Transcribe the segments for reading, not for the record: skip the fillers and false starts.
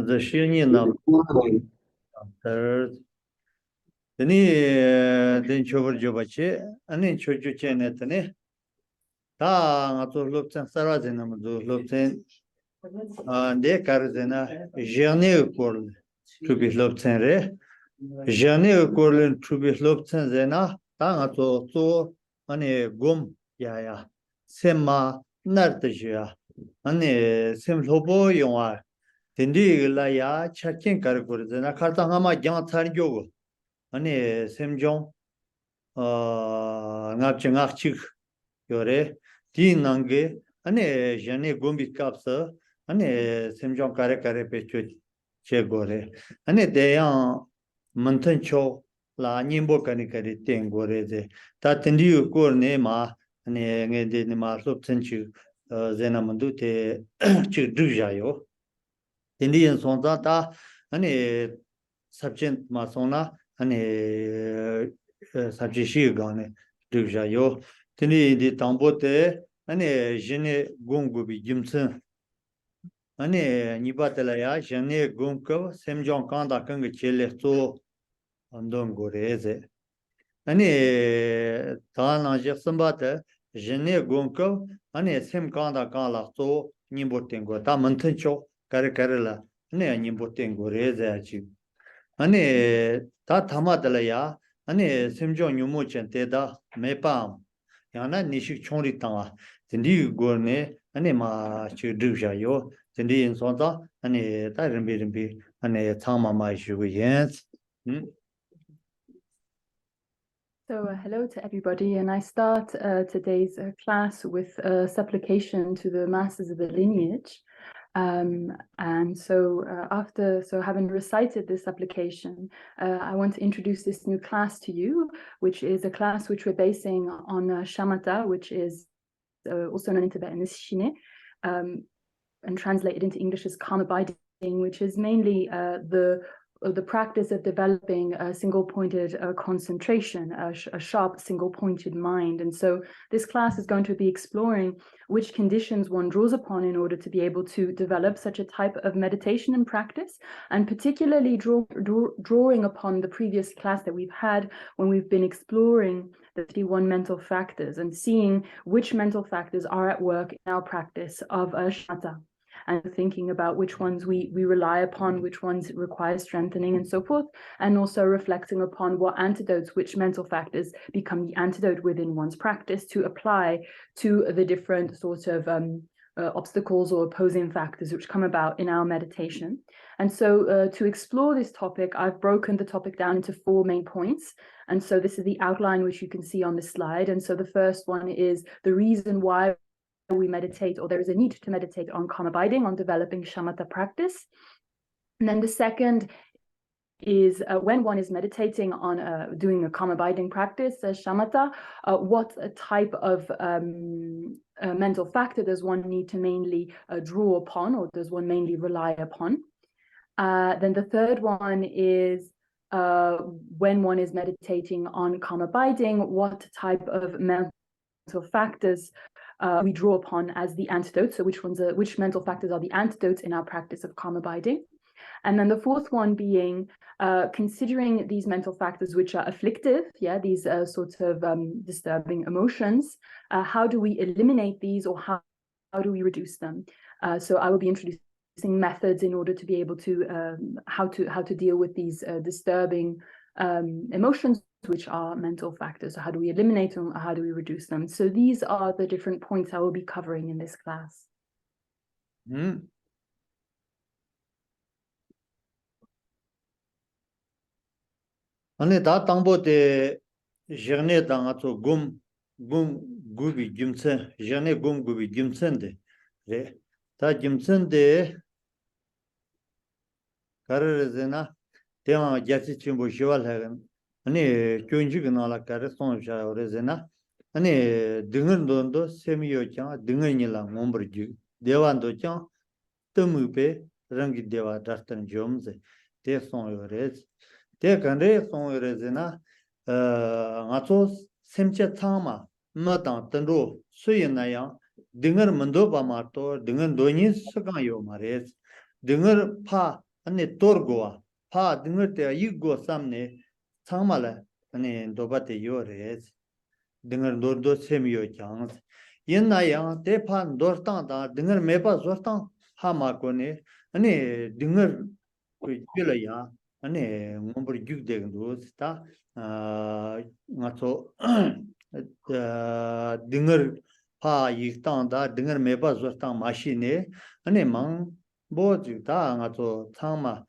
the Shini number third. Then Chover Jobache, and in Choju Chenetane. Ta to Lupton Sarazinam do Lupton, and de Carzena, Jane Corl to be Lupton re. Jane Corlin to be Lupton Zena, Tangato, so, and gum, ya, Sema, Nartaja, and Sim Lobo, you are. Tindi la ya chakin Karkurzena, Kartahama Jantan Yogo, and Sim John, Ngakyen Yore, Ti Nange, ane Jane Gumbi Kapsa, ane Simjon Kare Kare Pechu Chegore, ane Deyan Montancho, La Nimbo Kanikari Tengore, Tatendi Gorne Ma, ane de Ma Loptenchu, Zenamandute Chigdujayo, Indian Sonata, ane Subject Masona, ane Subjishi Gane, Dujayo. Tini di tambote, ane jene gungubi jimtsen, ane nibatela ya jene gungko semjon kanda kanga chele so andon goreze. Ane tana jeksambate jene gungko, ane sem kanda kala so nimbotengo, ta mantencho kare kare la, ane nimbotengo reze achi. Ane ta tamadela ya, ane semjon nyumo chen teda mepam. Yana nishik chonri tanga, tendi gorne, ane ma chi drusha yo, tendi in sonza, ane ta rimbi, ane tama ma ishu yens. So hello to everybody, and I start today's class with a supplication to the masters of the lineage. And so having recited this supplication, I want to introduce this new class to you, which is a class which we're basing on shamatha, which is also known in Tibetan as shine, and translated into English as calm abiding, which is mainly the practice of developing a single-pointed concentration, a sharp single-pointed mind. And so this class is going to be exploring which conditions one draws upon in order to be able to develop such a type of meditation and practice, and particularly drawing upon the previous class that we've had when we've been exploring the 51 mental factors and seeing which mental factors are at work in our practice of shamatha, and thinking about which ones we rely upon, which ones require strengthening and so forth, and also reflecting upon what antidotes, which mental factors become the antidote within one's practice to apply to the different sort of obstacles or opposing factors which come about in our meditation. And so to explore this topic, I've broken the topic down into 4 main points. And so this is the outline which you can see on the slide. And so the first one is the reason why we meditate, or there is a need to meditate on calm abiding, on developing shamatha practice. And then the second is when one is meditating on doing a calm abiding practice, shamatha, what type of mental factor does one need to mainly draw upon, or does one mainly rely upon? Then the third one is when one is meditating on calm abiding, what type of mental factors we draw upon as the antidotes, so which mental factors are the antidotes in our practice of calm abiding. And then the fourth one being considering these mental factors which are afflictive, these sorts of disturbing emotions, how do we eliminate these, or how do we reduce them? So I will be introducing methods in order to be able to how to deal with these disturbing emotions, which are mental factors. So how do we eliminate them, or how do we reduce them? So these are the different points I will be covering in this class. Ane da tangbo de jerne danga to gum gubi jimtsen, jerne gum gubi jimtsen de re. Ta jimtsen de karar zena tema jasi chimbo shiwal hagan. Ane kyunji gnala karar son shawre zena. Ane dingan dondo semiyo chang dingan nila ngombar ju. Dewan do chang tamu pe rangi dewa dastan jomze. De son yorez. De kanre son yorezena ngato semche tama matang tando suyin na yang dingan mando ba marto dingan doni sakan yo marez. 등을 파 아니 돌고와 파 등을 때 이고 삼네 상말에 아니 도바테 요레스 등을 노도 세미요 장 옛나야 대판 노르탄다 등을 매바 조르탄 하마고네 아니 등을 그 줄이야 아니 몸부리 죽대도 스타 아 맞어 등을 파 이땅다 등을 매바 조르탄 마시네 아니 망 뭐지다 맞어 상마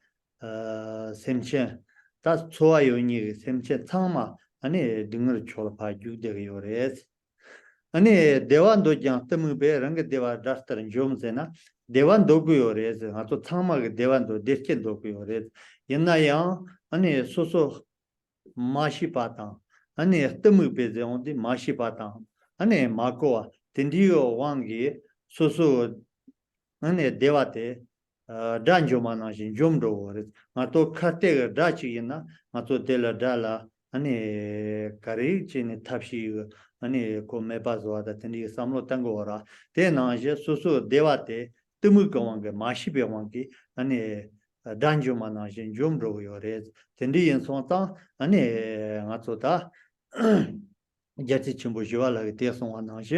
셈체 다 좋아요 니 셈체 상마 아니 등을 졸파 죽대게 요레스 아니 대완도 장 때문에 랑게 대와 다스터는 좀세나 대완 도구요레스 아또 상마게 대완도 데스케 도구요레스 옛나야 아니 소소 마시바타 아니 때문에 베제온디 마시바타 아니 마코와 딘디오 왕기 소소 아니 대와테 단조만하신 좀도 아또 카테가 다치이나 아또 델라달라 아니 가리치니 탑시 아니 고메바조하다 텐디 삼로 땅고라 대나제 소소 대와테 뜨물거왕게 마시베왕게 아니 단조만하신 좀도 요레 텐디 인송타 아니 아토다 야치 침보지와라게 대송하나시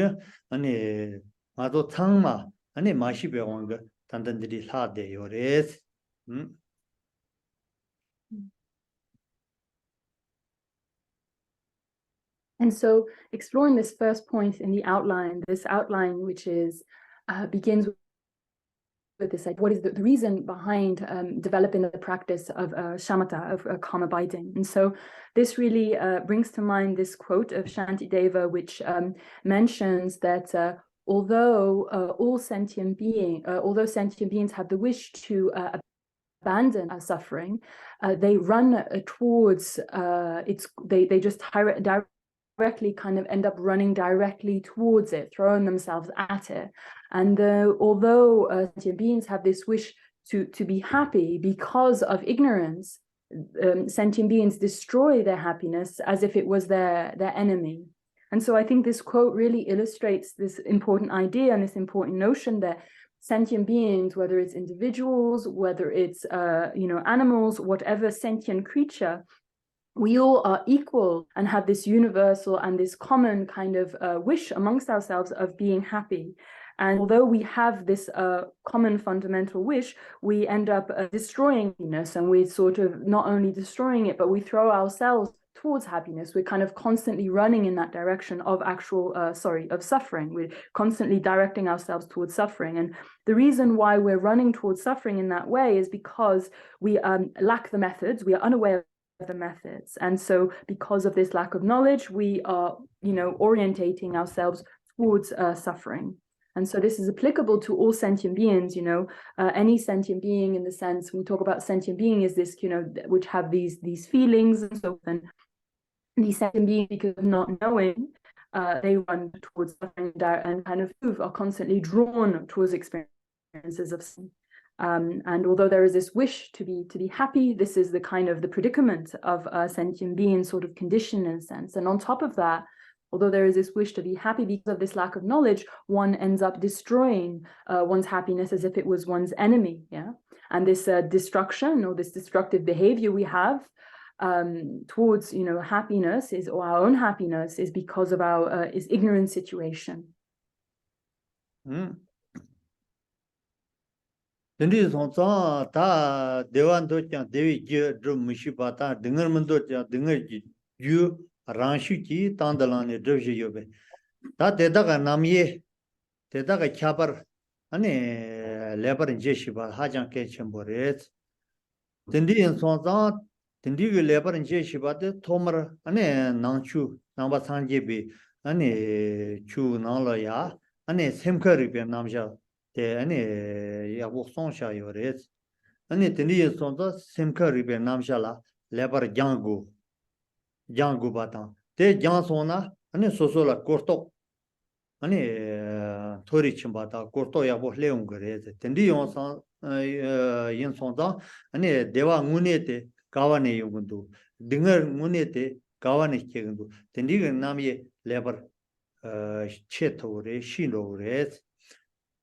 아니 아도 탕마 아니 마시베왕게 단단들이 사대 요레스 And so exploring this first point in the outline, this outline which is begins with this, like, what is the reason behind developing the practice of shamatha, of calm abiding. And so this really brings to mind this quote of Shantideva, which mentions that although sentient beings have the wish to abandon suffering, they run towards they just directly kind of end up running directly towards it, throwing themselves at it. And although sentient beings have this wish to be happy, because of ignorance, sentient beings destroy their happiness as if it was their enemy. And so I think this quote really illustrates this important idea and this important notion that sentient beings, whether it's individuals, whether it's animals, whatever sentient creature, we all are equal and have this universal and this common kind of wish amongst ourselves of being happy. And although we have this common fundamental wish, we end up destroying happiness, and we're sort of not only destroying it, but we throw ourselves towards happiness. We're kind of constantly running in that direction of of suffering. We're constantly directing ourselves towards suffering. And the reason why we're running towards suffering in that way is because we lack the methods. We are unaware of the methods. And so because of this lack of knowledge, we are, orientating ourselves towards suffering. And so this is applicable to all sentient beings, any sentient being, in the sense we talk about sentient being is this, which have these feelings and so on. These sentient beings, because of not knowing, they run towards suffering and kind of are constantly drawn towards experiences of sin. And although there is this wish to be happy, this is the kind of the predicament of a sentient being sort of condition in a sense. And on top of that, although there is this wish to be happy, because of this lack of knowledge, one ends up destroying one's happiness as if it was one's enemy. Yeah, and this destruction or this destructive behavior we have towards happiness or our own happiness is because of our is ignorant situation. Tendi sonsa ta dewan do chang dewi je dro mushi pa ta dengar mendo chang dengar ji ju ranshu ji tandalan ne dro je yobe ta teda ga namye teda ga khabar ane lebar Geshe ba hajang ke chembores tendi sonsa tendi ge lebar Geshe ba de tomar ane nangchu namba sanje be ane chu nangla ya ane semkari be namja 아니 야복송샤 요레스 아니 드니에 손도 셈카리베 남샤라 레버 장구 바타 데 장소나 아니 소소라 코르토 아니 토리침 바타 코르토 야보 레옹 그레스 드니 용선 인손도 아니 대와 문에테 가와네 용군도 등을 문에테 가와네 케군도 드니가 남이 레버 체토레 신로레스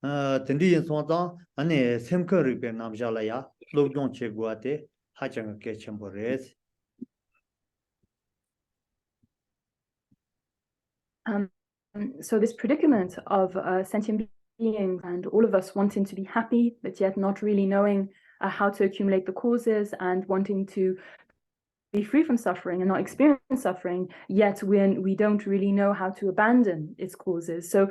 Tendi in sonza, ane semka ripe namjala ya, lobjong che guate, hachang ke chambores. So this predicament of sentient beings and all of us wanting to be happy, but yet not really knowing how to accumulate the causes and wanting to be free from suffering and not experience suffering, yet when we don't really know how to abandon its causes. So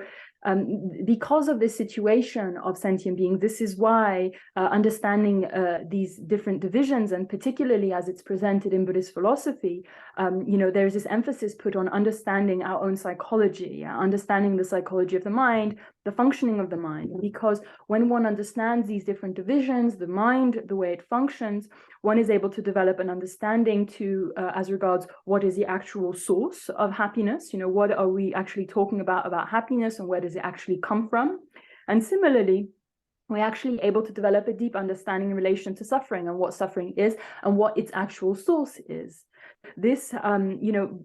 because of this situation of sentient being, this is why understanding these different divisions, and particularly as it's presented in Buddhist philosophy, there's this emphasis put on understanding our own psychology, understanding the psychology of the mind, the functioning of the mind. Because when one understands these different divisions, the mind, the way it functions, one is able to develop an understanding to as regards what is the actual source of happiness, what are we actually talking about happiness, and where does it actually come from? And similarly, we're actually able to develop a deep understanding in relation to suffering and what suffering is and what its actual source is. This,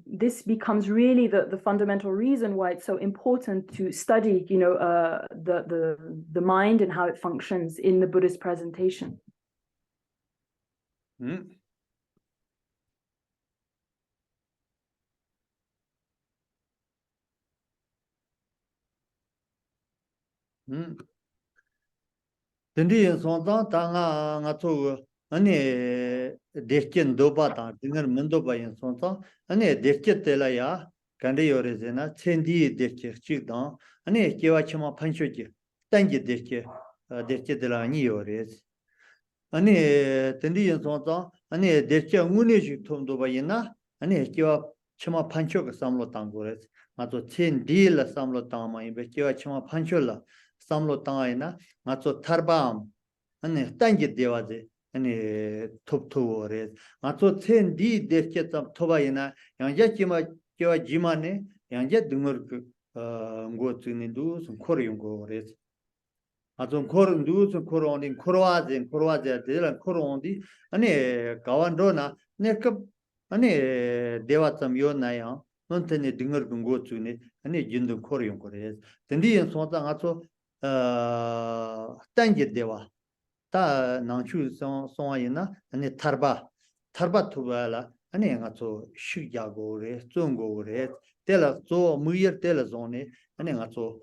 this becomes really the fundamental reason why it's so important to study, the mind and how it functions in the Buddhist presentation. Tendi in sonza, tanga nga tsu, ane dechken doba tang, dingar mendoba in sonza, ane dechke tela ya, kande yore zena, tsendi dechke chik tang, ane kewa chima pancho ki, tangi dechke tela ni yore. Ane tendi in sonza, ane dechke ngune chik tom doba ina, ane kewa chima pancho ka samlo tang gore. Nga tsu tsendi la samlo tang ma inbe, kewa chima pancho la samlo tanga ina, ngato tarbam ane tangi dewaze ane top ore ngato ten di deske tam toba ina yangja kima kewa jimane yangja dungur ngo tsini du sun kor yungo ore ngato kor ndu sun kor ondi korwaze de kor ondi ane gawando na ne kap ane dewa tam yo na ya non tene dungur ngo tsini ane jindu kor yungo ore tendi yin sonta ngato tangi dewa ta nangchu songa ina ane tarba tuba la ane nga tso shikya go re zongo re tela zo muyir tela zone ane nga tso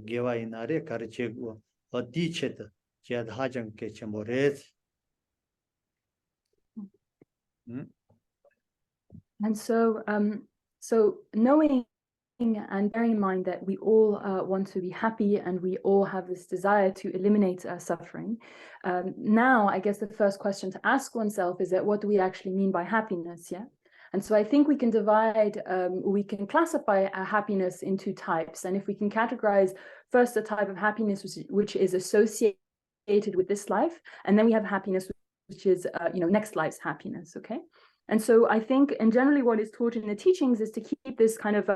gewa ina re kariche go di chet jad hajang ke chembo re. And so knowing and bearing in mind that we all want to be happy and we all have this desire to eliminate suffering. Now, I guess the first question to ask oneself is that what do we actually mean by happiness, yeah? And so I think we can divide, we can classify happiness into types. And if we can categorize first a type of happiness which is associated with this life, and then we have happiness which is, next life's happiness, okay? And so I think, and generally what is taught in the teachings is to keep this kind of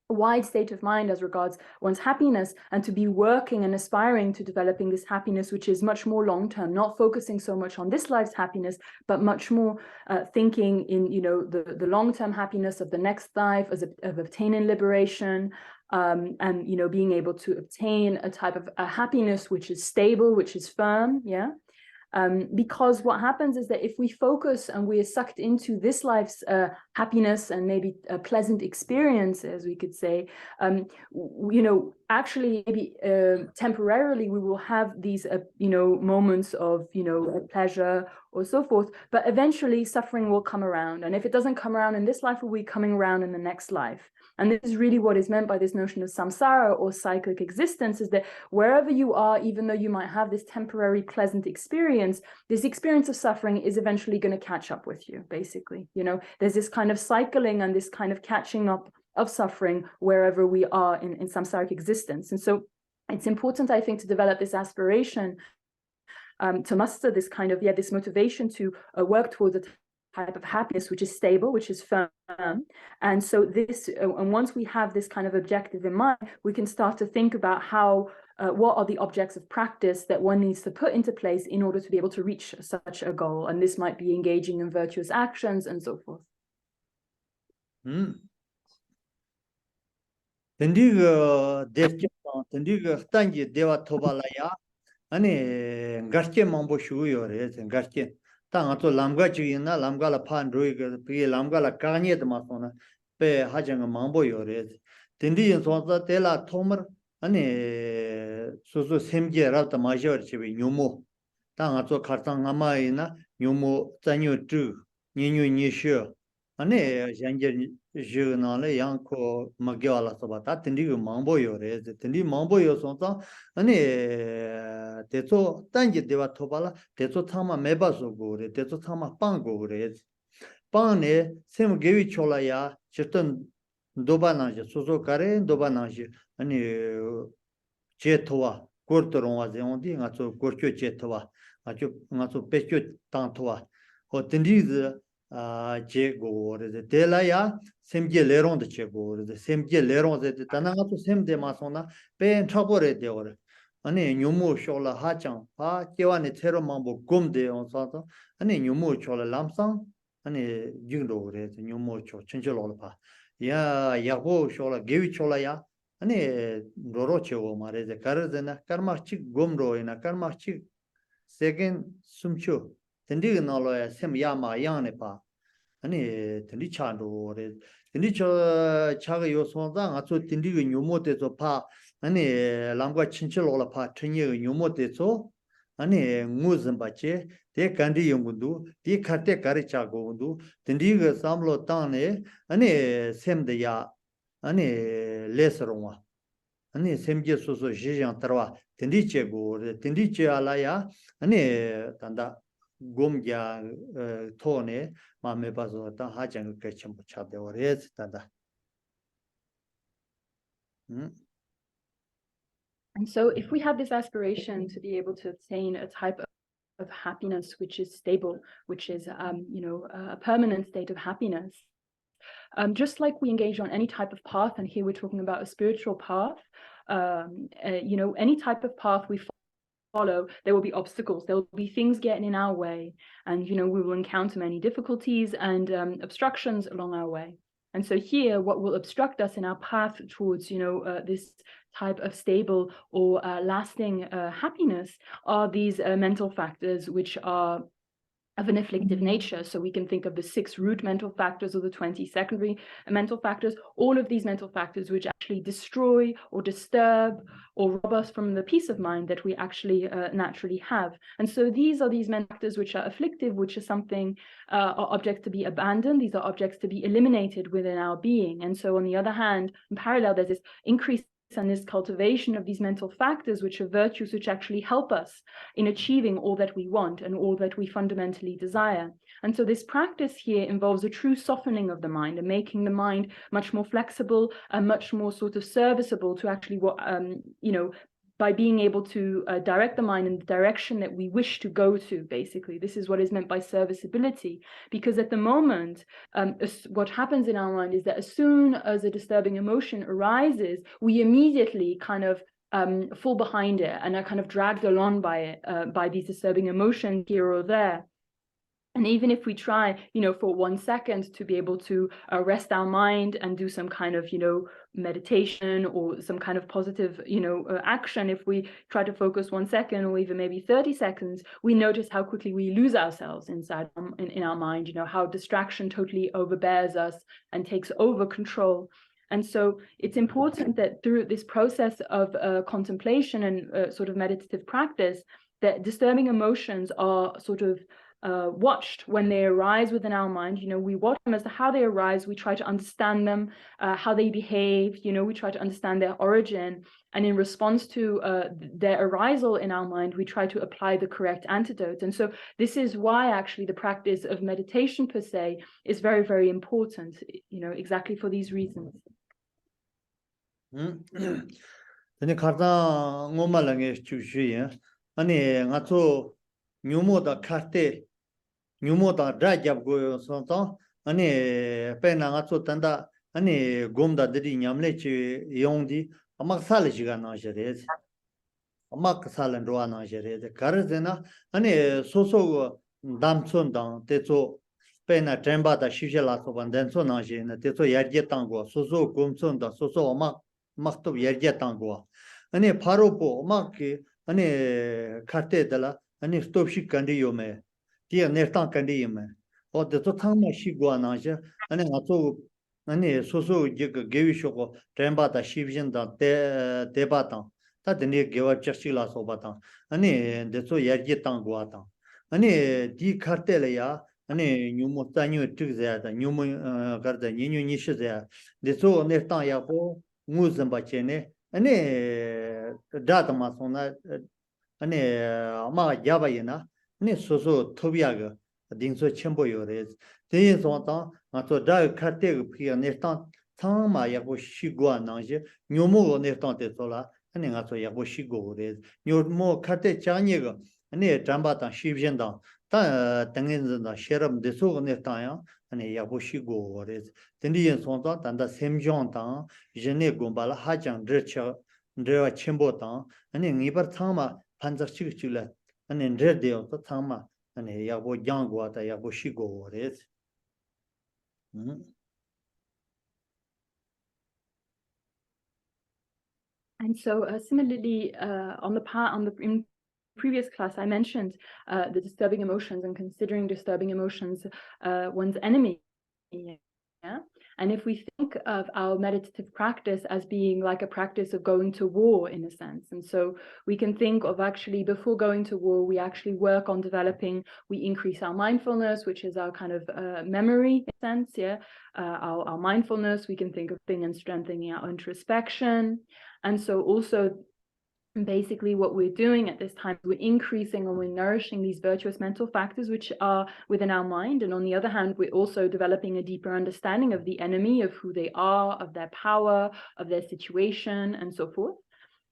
wide state of mind as regards one's happiness, and to be working and aspiring to developing this happiness which is much more long-term, not focusing so much on this life's happiness, but much more thinking in the long-term happiness of the next life, of obtaining liberation, and being able to obtain a type of happiness which is stable, which is firm, yeah. Because what happens is that if we focus and we are sucked into this life's happiness and maybe a pleasant experience, as we could say, actually maybe temporarily we will have these moments of pleasure or so forth, but eventually suffering will come around, and if it doesn't come around in this life, it will be coming around in the next life. And this is really what is meant by this notion of samsara, or cyclic existence, is that wherever you are, even though you might have this temporary pleasant experience, this experience of suffering is eventually going to catch up with you, basically. There's this kind of cycling and this kind of catching up of suffering wherever we are in samsaric existence. And so it's important, I think, to develop this aspiration, to muster this kind of, this motivation to work towards a type of happiness which is stable, which is firm. And so this, and once we have this kind of objective in mind, we can start to think about how, what are the objects of practice that one needs to put into place in order to be able to reach such a goal. And this might be engaging in virtuous actions and so forth. Tendi tendiga tangi dewa tobala ya ane garche mambo shuyo re garche ta ngato lamga china lamga la phan roi ge pe lamga la kanye de ma sona pe hajang mambo yo re tendi yin so ta tela thomar ane so semge ra ta ma jor chi nyumo ta ngato khartang ngama ina nyumo tanyo tu nyenyu nyesho ane jangje je na le yang ko magya la so ba ta tendi ge mambo yo re tendi mambo yo so ta 아니 대초 단지 대와 토발라 대초 타마 매바서 고래 대초 타마 빵고 그래 빵에 셈 개위 촐라야 저던 도바나지 소소카레 도바나지 아니 제토와 고르토롱와제 온디 가서 고르초 제토와 아주 가서 베초 땅토와 어떤디즈 아 제고르데 델라야 셈게 레론데 제고르데 셈게 레론데 타나가토 셈데 마소나 벤 차보레 되어레 아니 뉴모 쇼라 하장 아 깨와네 테로 망보 곰데 온사도 아니 뉴모 쇼라 람상 아니 징도 그래 뉴모 쇼 천절로 봐야 야고 쇼라 게위 쇼라야 아니 로로체오 마레데 카르데나 카르마치 곰로이나 카르마치 세겐 숨초 텐디 나로야 셈 야마 양네 봐 아니 텐디 차도 그래 텐디 저 차가 요소다 아주 텐디 뉴모데서 파 아니 람과 친칠로라 파 트니 뉴모데서 아니 무슨 바체 대 간디 용군도 디 카테 가르차고도 텐디가 삼로 땅네 아니 셈데야 아니 레스롱와 아니 셈게 소소 지장 따라와 텐디체고 텐디체 알아야 아니 단다 곰갸 토네 마메 바서 다 하장 그 첨부 차대오레 단다 And so if we have this aspiration to be able to attain a type of happiness which is stable, which is a permanent state of happiness, just like we engage on any type of path, and here we're talking about a spiritual path, any type of path we follow, there will be obstacles, there will be things getting in our way, and we will encounter many difficulties and obstructions along our way. And so here, what will obstruct us in our path towards this type of stable or lasting happiness are these mental factors, which are of an afflictive nature. So we can think of the 6 root mental factors or the 20 secondary mental factors, all of these mental factors which actually destroy or disturb or rob us from the peace of mind that we actually naturally have. And so these are these mental factors which are afflictive, which is something, are objects to be abandoned. These are objects to be eliminated within our being. And so on the other hand, in parallel, there's this increase and this cultivation of these mental factors, which are virtues which actually help us in achieving all that we want and all that we fundamentally desire. And so this practice here involves a true softening of the mind and making the mind much more flexible and much more sort of serviceable to actually what, by being able to direct the mind in the direction that we wish to go to, basically. This is what is meant by serviceability, because at the moment, what happens in our mind is that as soon as a disturbing emotion arises, we immediately kind of fall behind it and are kind of dragged along by it, by these disturbing emotions here or there. And even if we try, for 1 second to be able to rest our mind and do some kind of, meditation or some kind of positive, action, if we try to focus 1 second or even maybe 30 seconds, we notice how quickly we lose ourselves inside in our mind, how distraction totally overbears us and takes over control. And so it's important that through this process of contemplation and sort of meditative practice, that disturbing emotions are sort of watched when they arise within our mind. We watch them as to how they arise. We try to understand them, how they behave. We try to understand their origin, and in response to their arisal in our mind, we try to apply the correct antidote. And so this is why actually the practice of meditation per se is very, very important. Exactly for these reasons. 근데 가다 ngomalang에 주시야 아니 가서 뉴모다 카테 뉴모다 드라잡고 선서 아니 페나 가서 단다 아니 곰다 드리 냠레치 용디 아마 살지가 나셔레 아마 살은 로아 나셔레 가르데나 아니 소소 담촌당 때조 페나 템바다 시절라서 반덴소 나시네 때조 야게 땅고 소소 곰촌다 소소 아마 막도 야게 땅고 아니 바로보 막게 아니 카테달라 아니 스톱식 간디 요메 디에 네르탄 간디 요메 어데 또 탕마 시고나자 아니 나토 아니 소소 그 게위쇼고 템바다 시비진다 데바타 다드니 게와 척실라 소바타 아니 데소 야지 땅고아타 아니 디 카텔야 아니 뉴모 타뉴 트그자다 뉴모 가르다 니뉴 니시자 데소 네르탄 야고 무즘바체네 아니 다타마소나 아니 아마 야바이나 아니 소소 토비아가 딩소 첨보요레 대인소다 아또 다 카테가 피어 네탄 상마 야고 시고아 나제 뇨모 네탄 데솔라 아니 가서 야고 시고레 뇨모 카테 차니가 아니 담바타 시비젠다 다 당인즈다 셰럼 데소 네탄야 아니 야고 시고레 딘디엔 손다 단다 셈종다 제네 곰발라 하장 드쳐 드와 첨보다 아니 니버 상마 판적치글라 아니 드데요 또 상마 아니 야고 양고다 야고 시고레 And so similarly, in previous class, I mentioned the disturbing emotions and considering disturbing emotions one's enemy. Yeah? And if we think of our meditative practice as being like a practice of going to war in a sense, and so we can think of actually before going to war, we actually work on developing, we increase our mindfulness, which is our kind of memory sense, yeah, our mindfulness, we can think of and strengthening our introspection. And so also basically what we're doing at this time, we're increasing and we're nourishing these virtuous mental factors which are within our mind, and on the other hand we're also developing a deeper understanding of the enemy, of who they are, of their power, of their situation, and so forth.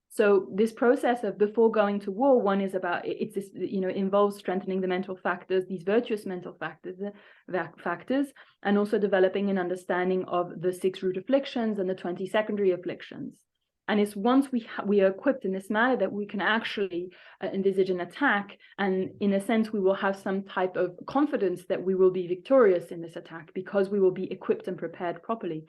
So this process of before going to war, one is about, it's this, involves strengthening the mental factors, these virtuous mental factors, and also developing an understanding of the 6 root afflictions and the 20 secondary afflictions. And it's once we are equipped in this manner that we can actually envisage an attack, and in a sense we will have some type of confidence that we will be victorious in this attack because we will be equipped and prepared properly.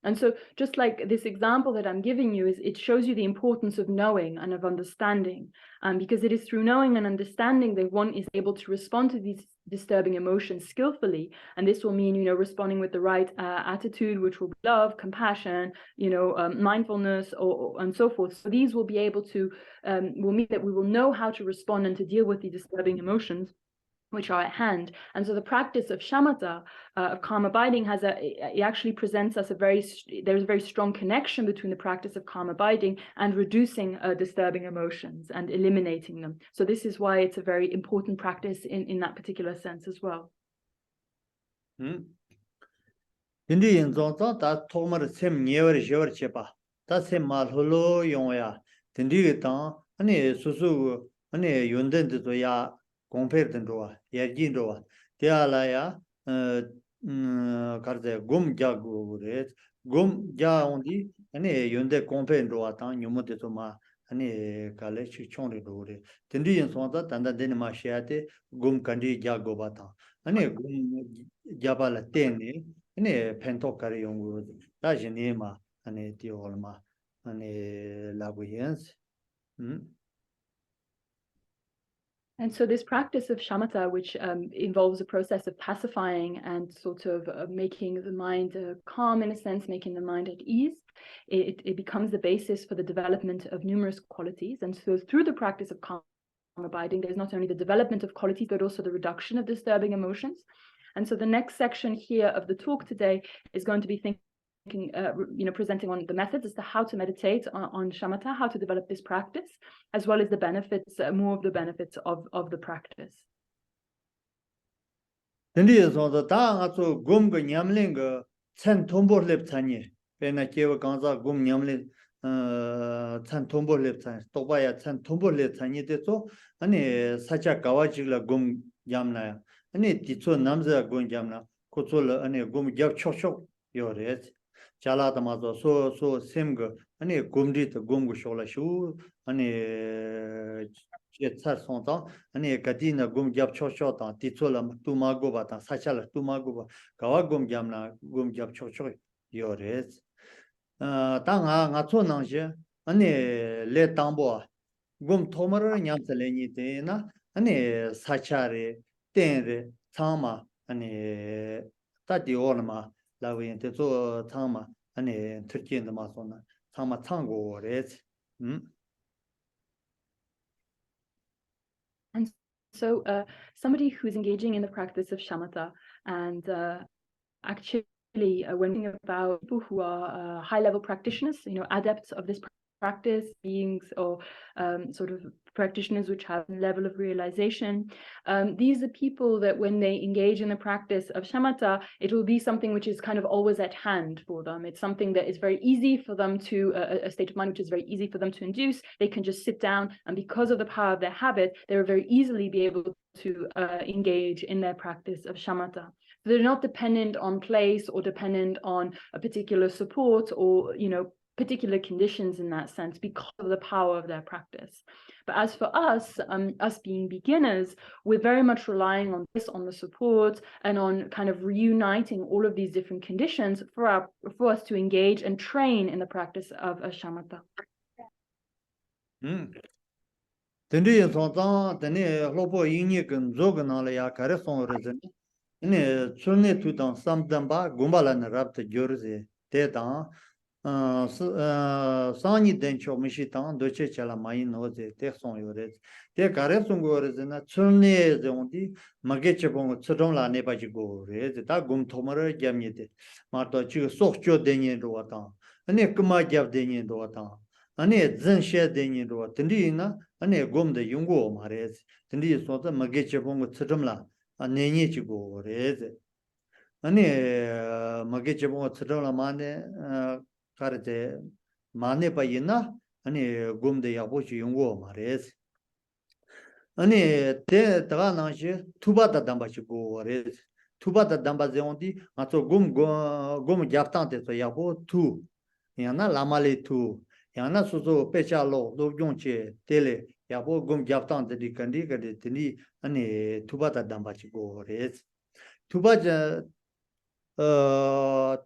And so just like this example that I'm giving you, it shows you the importance of knowing and of understanding, because it is through knowing and understanding that one is able to respond to these disturbing emotions skillfully. And this will mean, responding with the right attitude, which will be love, compassion, mindfulness, and so forth. So these will be able to, will mean that we will know how to respond and to deal with the disturbing emotions which are at hand. And so the practice of shamatha, of calm abiding, it actually presents us there's a very strong connection between the practice of calm abiding and reducing disturbing emotions and eliminating them. So this is why it's a very important practice in that particular sense as well. Hindi yinzong ta tomar sem nyewer jewer chepa ta sem malholo yongya Hindi ta ani susu ani yunden de ya compare den do ya jin do dia la ya karde gum jagu re gum ja ondi ani yunde compare do ta nyumo de to ma ani kale chi chong de do re Hindi yinzong ta tanda den ma shiate gum kandi jago ba ta ani gum jabala teni ane pentokare yongu da jenema ane tiolma ane labuyens. And so this practice of shamatha, which involves a process of pacifying and sort of making the mind calm, in a sense, making the mind at ease, it becomes the basis for the development of numerous qualities. And so through the practice of calm abiding, there's not only the development of qualities, but also the reduction of disturbing emotions. And so the next section here of the talk today is going to be presenting on the methods as to how to meditate on shamatha, how to develop this practice, as well as the benefits, more of the benefits of the practice. 찬 tombo leptan tobaya 찬 tombo leptani deso ani sacha gawajigla gum jamna ani ditso namza gum jamna kotsol ani gum gyab chokchok yores chala tamazo so semga ani gumdi to gumgu shola shu ani chetsar sonta ani kadina gum gyab chokchok ta ditso la tumago ba ta sacha la tumago ba gawa gum jamna gum gyab chokchok yores 당아 나초 나지 아니 레 담보 gom tomar nyamsa lenyi te na ane sachare tenre tsama ane tati orma lawen te zo tsama ane turkien de ma sona tsama tsango rez And so somebody who's engaging in the practice of shamatha and actually when thinking about people who are high-level practitioners, adepts of this practice, beings or sort of practitioners which have a level of realization, these are people that when they engage in the practice of shamatha, it will be something which is kind of always at hand for them. It's something that is very easy for them to, a state of mind which is very easy for them to induce. They can just sit down, and because of the power of their habit, they will very easily be able to engage in their practice of shamatha. They're not dependent on place or dependent on a particular support or, particular conditions in that sense because of the power of their practice. But as for us, us being beginners, we're very much relying on this, on the support and on kind of reuniting all of these different conditions for us to engage and train in the practice of shamatha. Sani dencho mishi tang doche chala mayi noze te son yore te kare son gore na churne zondi mage chebong chudong la ne ba ji go re ta gum thomar gyamye de ma to chi sok cho denye ro ta ane kuma gyab denye ro ta ane zhen she denye ro tendi na ane gum de yungo ma re tendi so ta mage chebong chudong la ne nye chi go re ane mage chebong chudong la ma ne karate mane pa yina ani gomde yabochi yungo mares ani te taga nashi tuba da damba chi go res tuba da damba zeondi ato gom japtan te so yabo tu yana lamale tu yana sozo pecha lo yongche tele yabo gom japtan de kandi kade tini ani tuba da damba chi go res tuba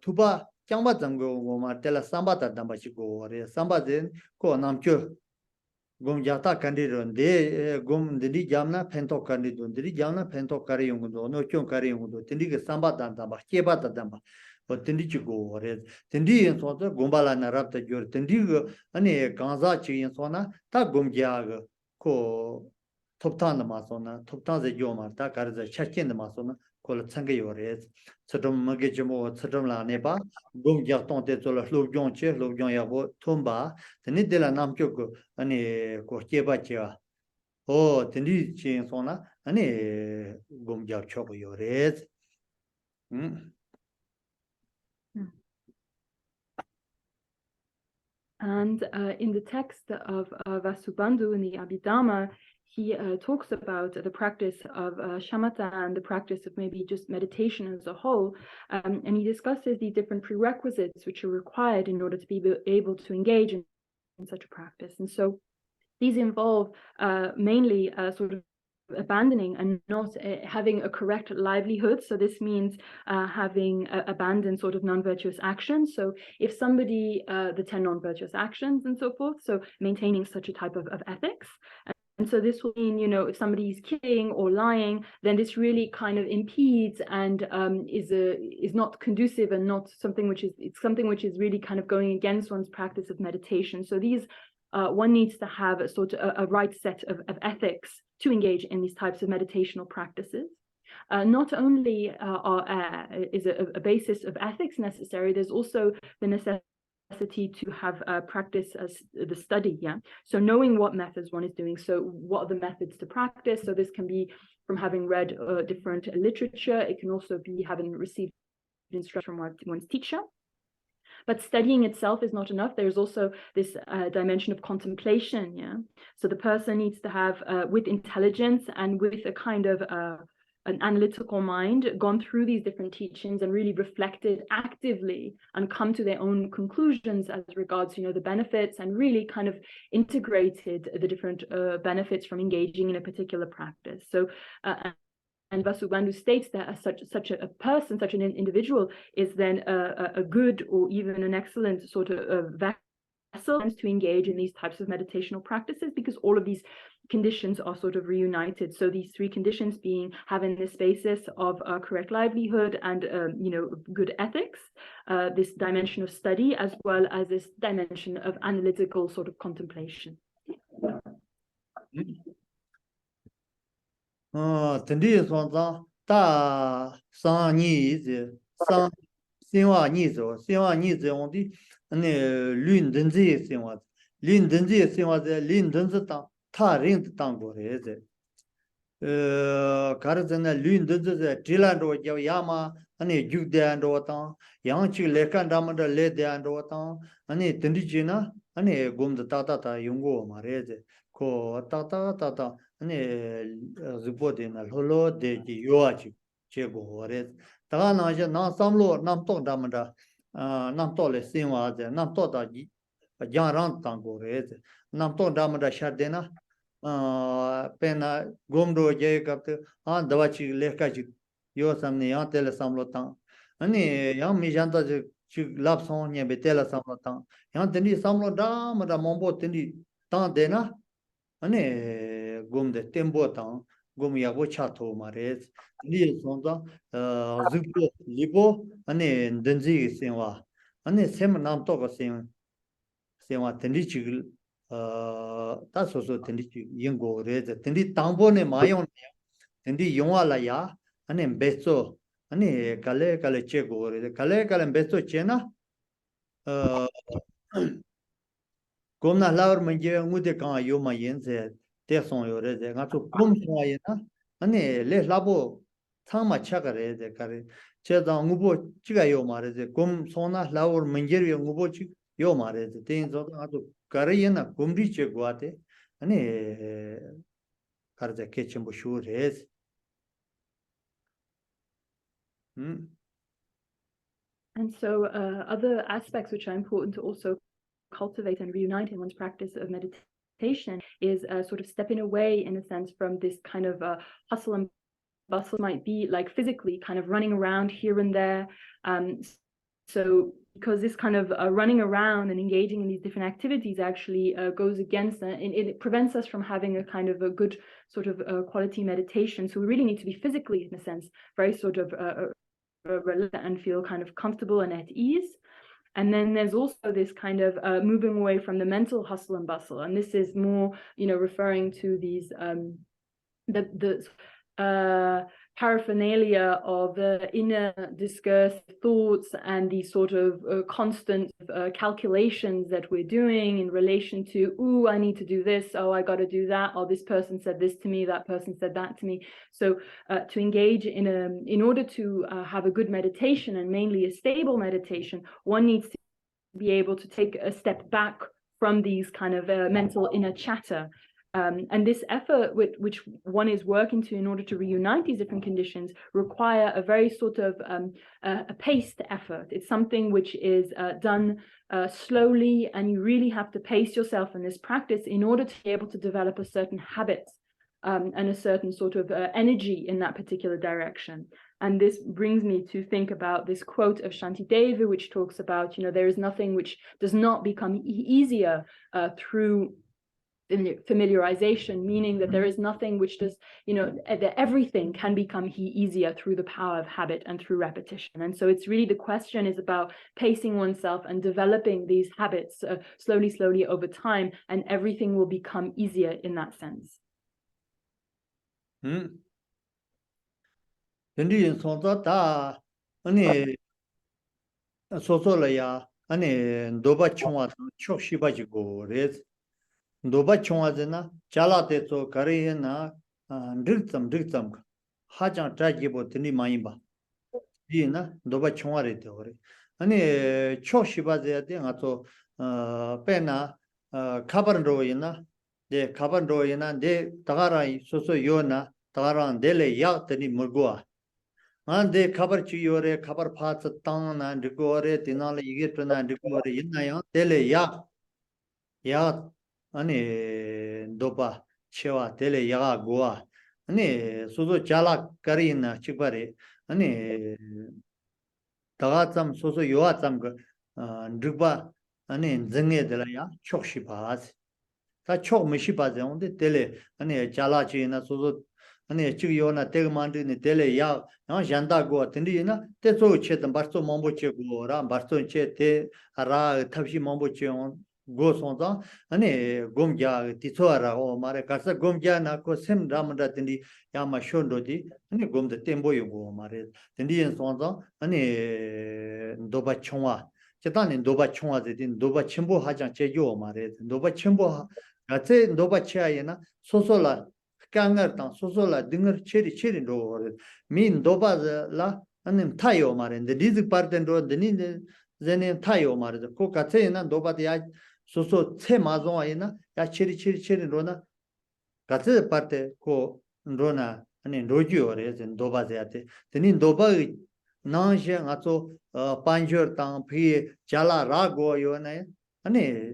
tuba kyangba zango goma tela samba ta damba chi go re samba den ko namkyo gom jata kandiron de gom de jamna pento kandidon de jamna pento kare yung do no kyon kare yung do tindi ge samba ta damba keba ta damba o tindi chi go re tindi yin so de gomba la na rap ta gyor tindi ge ani ganza chi yin so na ta gom gya ge ko toptan ma so na toptan ze yo ma ta kar ze chachen ma so na ko tsang yo re Chadam Magijamo, Chadam La Neba, Gum Yarton de Zola, Lobion Che, Lobion Yabo, Tomba, the Nidela Namkyoko, Ane Korkebachia. Oh, Tendi Chin Sona, Ane Gum Yar Chobo Yores. And in the text of Vasubandhu in the Abhidhamma, he talks about the practice of shamatha and the practice of maybe just meditation as a whole. And he discusses the different prerequisites which are required in order to be able to engage in such a practice. And so these involve mainly sort of abandoning and not having a correct livelihood. So this means having abandoned sort of non-virtuous actions. So if somebody, the 10 non-virtuous actions and so forth, so maintaining such a type of ethics. And so this will mean, if somebody's killing or lying, then this really kind of impedes and is not conducive and not something which is really kind of going against one's practice of meditation. So these one needs to have a sort of a right set of ethics to engage in these types of meditational practices. Not only is a basis of ethics necessary, there's also the necessity to have practice as the study, so knowing what methods one is doing, so what are the methods to practice. So this can be from having read different literature. It can also be having received instruction from one's teacher. But studying itself is not enough. There's also this dimension of contemplation, so the person needs to have with intelligence and with a kind of an analytical mind, gone through these different teachings and really reflected actively and come to their own conclusions as regards, the benefits, and really kind of integrated the different benefits from engaging in a particular practice. So, and Vasubandhu states that such a person, such an individual, is then a good or even an excellent sort of vessel hustle and to engage in these types of meditational practices, because all of these conditions are sort of reunited. So these three conditions being having this basis of correct livelihood and good ethics, this dimension of study, as well as this dimension of analytical sort of contemplation. 가르잖아 륜드즈 딜란도 야마 아니 죽대안도 왔다 양치 레칸다마다 레대안도 왔다 아니 든디지나 아니 곰도 따따따 용고 말해제 코 따따따따 아니 즈보데나 홀로 데지 요아치 제고 거래 다가나제 나 삼로 남동다마다 남도레 신와제 남도다지 야랑 땅고레제 남동다마다 샤데나 pena gomdo je kapte dawachi lekachi yo samne ya tele samlo tang ani ya mi janta je lap song nye be tele samlo tang ya teni samlo da ma da mombo teni tang de na ani gomde tembo tang gom ya go cha tho mare ni sonda zupo lipo ani denji senwa ani sem nam to ko senwa teni chi 다소소 텐디 연고레데 텐디 당보네 마용 텐디 용알라야 아니 베소 아니 칼레 체고레데 칼레 베소 체나 곰나 라워 문제 무데 강 요마 연세 대송 요레데 가서 곰송아이나 아니 레 라보 상마 차가레데 가레 제가 무보 지가 요 말레데 곰송나 라워 문제 요 무보 요 말레데 대인서 아주 가르이나 곰리체 고아테 아니 가르자 케침보 슈레스 And so other aspects which are important to also cultivate and reunite in one's practice of meditation is sort of stepping away, in a sense, from this kind of hustle and bustle. Might be like physically kind of running around here and there. So because this kind of running around and engaging in these different activities actually goes against and it prevents us from having a kind of a good sort of quality meditation. So we really need to be physically, in a sense, very sort of relaxed and feel kind of comfortable and at ease. And then there's also this kind of moving away from the mental hustle and bustle. And this is more, referring to these paraphernalia of the inner discursive thoughts and these sort of constant calculations that we're doing in relation to, ooh, I need to do this, oh, I got to do that, oh, this person said this to me, that person said that to me. So to engage in order to have a good meditation, and mainly a stable meditation, one needs to be able to take a step back from these kind of mental inner chatter. And this effort which one is working to in order to reunite these different conditions require a very sort of a paced effort. It's something which is done slowly, and you really have to pace yourself in this practice in order to be able to develop a certain habit and a certain sort of energy in that particular direction. And this brings me to think about this quote of Shantideva, which talks about, there is nothing which does not become easier through familiarization, meaning that there is nothing which does, that everything can become easier through the power of habit and through repetition. And so it's really, the question is about pacing oneself and developing these habits slowly over time, and everything will become easier in that sense. 도바 총아즈나 잘라테서 가리나 릭점 하장 짜기보 드니 많이 봐 디나 도바 총아레 되어래 아니 초시바제야 돼 가서 페나 카바르로이나 데 카바르로이나 데 다가라 소소 요나 다가라 데레 야 드니 물고아 안데 카바르치 요레 카바르 파츠 땅나 리고레 디나레 이게 트나 리고레 있나요 데레 야 아니 도바 체와 텔레 야가 고아 아니 소소 잘라 가리나 치바레 아니 다가참 소소 요아참 그 르바 아니 증에들이야 촉시바스 다 촉미시바제 온데 텔레 아니 잘라지나 소소 아니 지요나 대만드니 텔레야 나 잔다고 텐디나 테소 체던 바스토 몽보체고라 바스토 체테 라 탑시 몽보체온 고손자 아니 곰갸 티초라고 말에 가서 곰갸 나고 셈 라만다 텐디 야마 쇼도디 아니 곰데 템보요고 말에 텐디엔 손자 아니 도바 총와 제단에 노바 총화되든 노바 첨부 하장 제요 말에 노바 첨부 같이 노바 치아이나 소소라 강가당 소소라 등을 체리 로 민 노바라 아니 타요 말인데 리즈 파르덴도 드니데 제네 타요 말에 고 같이나 노바디야 소소 체 마존아이나 야 체리 로나 같이 파르테 고 로나 아니 로지오레 노바제한테 드니 노바 나제 가서 판저 땅 피 잘라 라고 요네 아니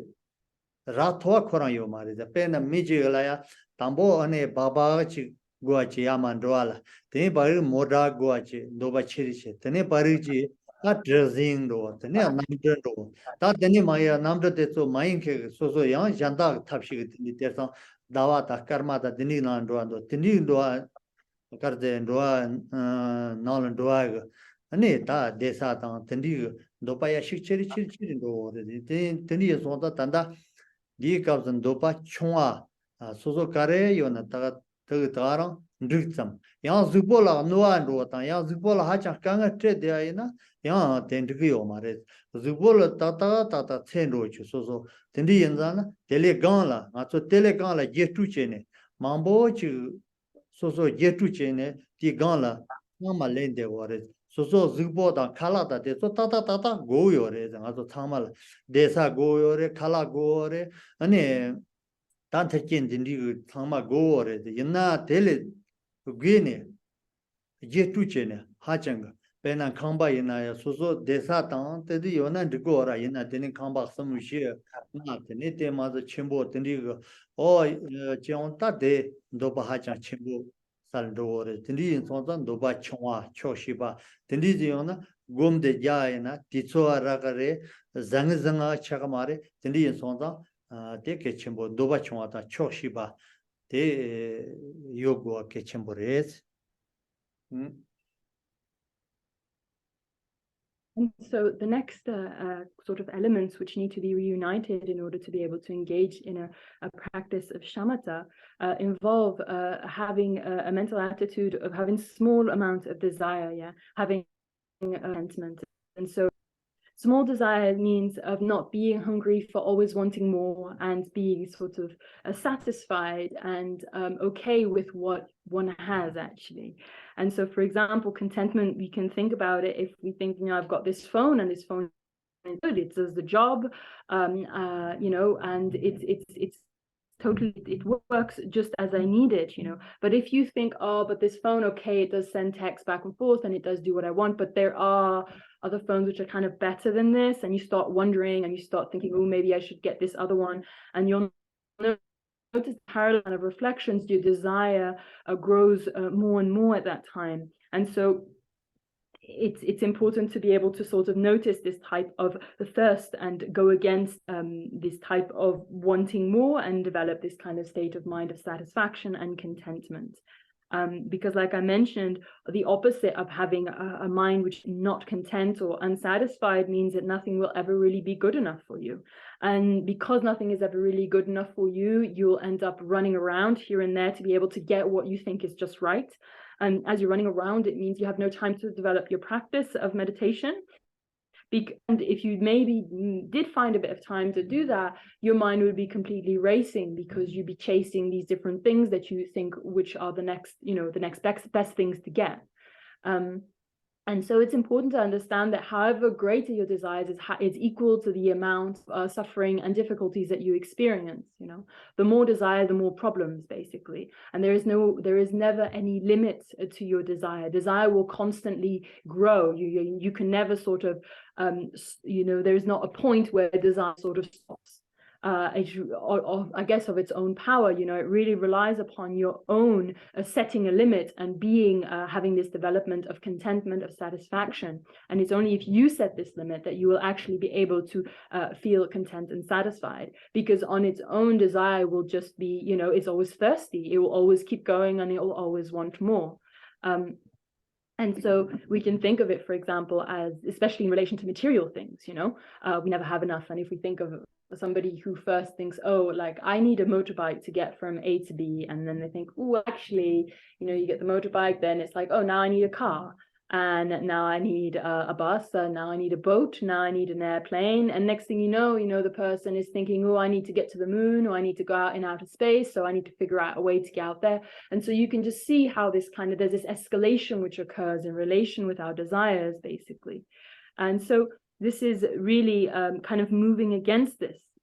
라토아 코라요 말이다 페나 미지글아야 담보 아니 바바치 고아치 야만도알라 데 바르 모다 고아치 노바치리체 데네 바르지 아 드레징도 데네 남드도 다 데네 마야 남드데소 마인케 소소 야 잔다 탑시게 데서 다와다 카르마다 데니 난도안도 데니도아 카르데 도아 나란도아 아니 다 대사당 텐디 도파야 식체리 도 텐디 손다 단다 리갑은 도파 총아 소소 가레 요나 다가 다랑 득점 야 즈볼라 노안도 야 즈볼라 하자 강가 트데야이나 야 텐디요 마레 즈볼라 타타 텐로 소소 텐디 연자나 텔레간라 아초 텔레간라 예투체네 mambochi 소소 예투체네 디간라 마말렌데 워레 소소 즈보다 칼라다 데소 따따따따 고요레 가서 참말 데사 고요레 칼라 고요레 아니 단테킨 딘디 참마 고요레 옛나 델레 그게네 예투체네 하장가 베나 캄바이나야 소소 데사 땅 때디 요나 드고라 옛나 데니 캄바 섬무시 나테네 테마도 쳔보 딘디 어 제온따데 도바하자 쳔보 살도레 딘디 손선 도바 총아 초시바 딘디지요나 곰데 야이나 디초아라가레 장장아 차가마레 딘디 손선 데케 쳔보 도바 총아다 초시바 데 요고 케쳔보레스 And so the next sort of elements which need to be reunited in order to be able to engage in a practice of shamatha involve having a mental attitude of having small amount of desire, having contentment. And so small desire means of not being hungry for always wanting more and being sort of satisfied and okay with what one has actually. And so, for example, contentment, we can think about it if we think, I've got this phone and this phone is good, it does the job, and it's totally, it works just as I need it, But if you think, but this phone, okay, it does send text back and forth and it does do what I want, but there are other phones which are kind of better than this, and you start wondering and you start thinking, maybe I should get this other one, and you'll notice parallel of reflections, your desire grows more and more at that time. And so it's important to be able to sort of notice this type of the thirst and go against this type of wanting more and develop this kind of state of mind of satisfaction and contentment. Because like I mentioned, the opposite of having a mind which is not content or unsatisfied means that nothing will ever really be good enough for you. And because nothing is ever really good enough for you, you'll end up running around here and there to be able to get what you think is just right. And as you're running around, it means you have no time to develop your practice of meditation. And if you maybe did find a bit of time to do that, your mind would be completely racing because you'd be chasing these different things that you think which are the next best things to get. And so it's important to understand that however greater your desires is equal to the amount of suffering and difficulties that you experience. The more desire, the more problems, basically. And there is never any limit to your desire. Desire will constantly grow. You can never sort of, there is not a point where desire sort of stops. I guess of its own power. You know, it really relies upon your own setting a limit and being having this development of contentment, of satisfaction. And it's only if you set this limit that you will actually be able to feel content and satisfied, because on its own desire will just be, you know, it's always thirsty. It will always keep going and it will always want more. And so we can think of it, for example, as, especially in relation to material things, you know, we never have enough. And if we think of somebody who first thinks, oh, like I need a motorbike to get from A to B, and then they think, oh, actually, you know, you get the motorbike, then it's like, oh, now I need a car, and now I need a bus, and now I need a boat, now I need an airplane, and next thing you know, the person is thinking, oh, I need to get to the moon, or I need to go out in outer space, so I need to figure out a way to get out there. And so you can just see how this kind of, there's this escalation which occurs in relation with our desires, basically. And so this is really kind of moving against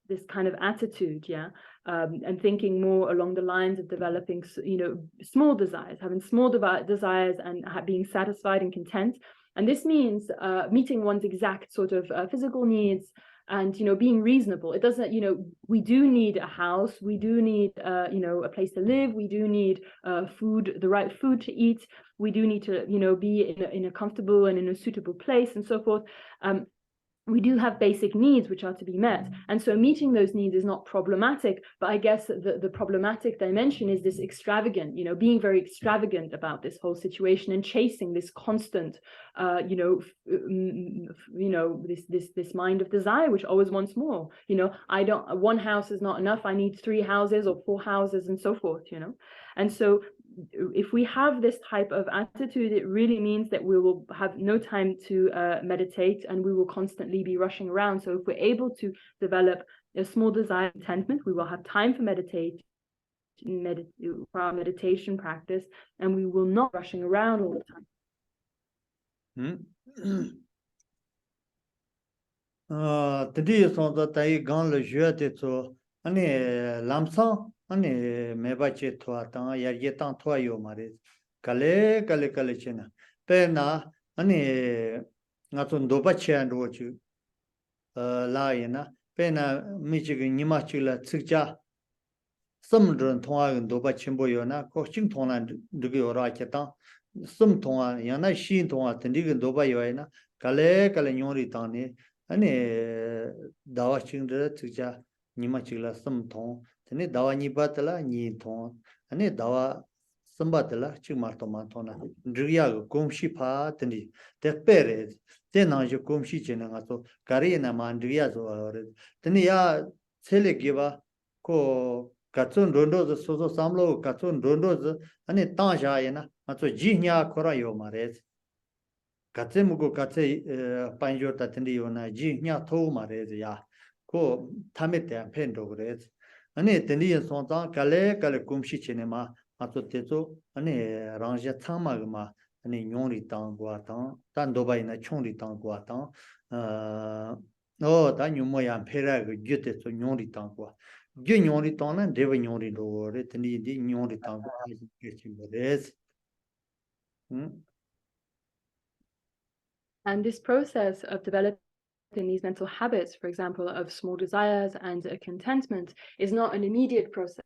this kind of attitude, yeah, and thinking more along the lines of developing, you know, small desires, having small desires and being satisfied and content. And this means meeting one's exact sort of physical needs and, you know, being reasonable. It doesn't, you know, we do need a house, we do need, you know, a place to live, we do need food, the right food to eat, we do need to, you know, be in a comfortable and in a suitable place and so forth. We do have basic needs which are to be met. And so meeting those needs is not problematic, but I guess the problematic dimension is this extravagant, you know, being very extravagant about this whole situation and chasing this constant, you know, this mind of desire, which always wants more. You know, one house is not enough, I need 3 houses or 4 houses and so forth, you know. And so if we have this type of attitude, it really means that we will have no time to meditate, and we will constantly be rushing around. So if we're able to develop a small desire contentment, we will have time for for our meditation practice, and we will not rushing around all the time. 아니 매바체 토아당 야예당 토아요 말이 갈레 치나 페나 아니 나톤 도바치안 로치 라이나 페나 미치기 니마치라 측자 섬드런 통화는 도바침보요나 코칭 통한 누기 오라케다 섬 통화 야나 시 통화 든디가 도바요이나 갈레 뇽리 당네 아니 다와칭들 측자 니마치라 섬통 tene dawa ni batala ni thon ane dawa sambatala chigmarto mantona ndriya go komshi pha tene te pere te na jo komshi chena nga so kare na mandriya so ore tene ya chele giba ko katsun rondo so samlo katsun rondo ane ta ja yana ato jinya khora yo mare katse mugo katse panjo ta tene yo na jinya tho mare ya ko tamete pendo gre 아니 덴디에 손자 갈레 kumshi chenema ato tezo 아니 rangja thamagma 아니 뇽리 땅과 땅 도바이나 총리 땅과 땅 다 뉴모야 페라 그 gyteso 뇽리 땅과 gy 뇽리 땅은 데베 뇽리 로레 덴디디 뇽리 땅과 하지케치레스 And this process of developing these mental habits, for example, of small desires and contentment, is not an immediate process.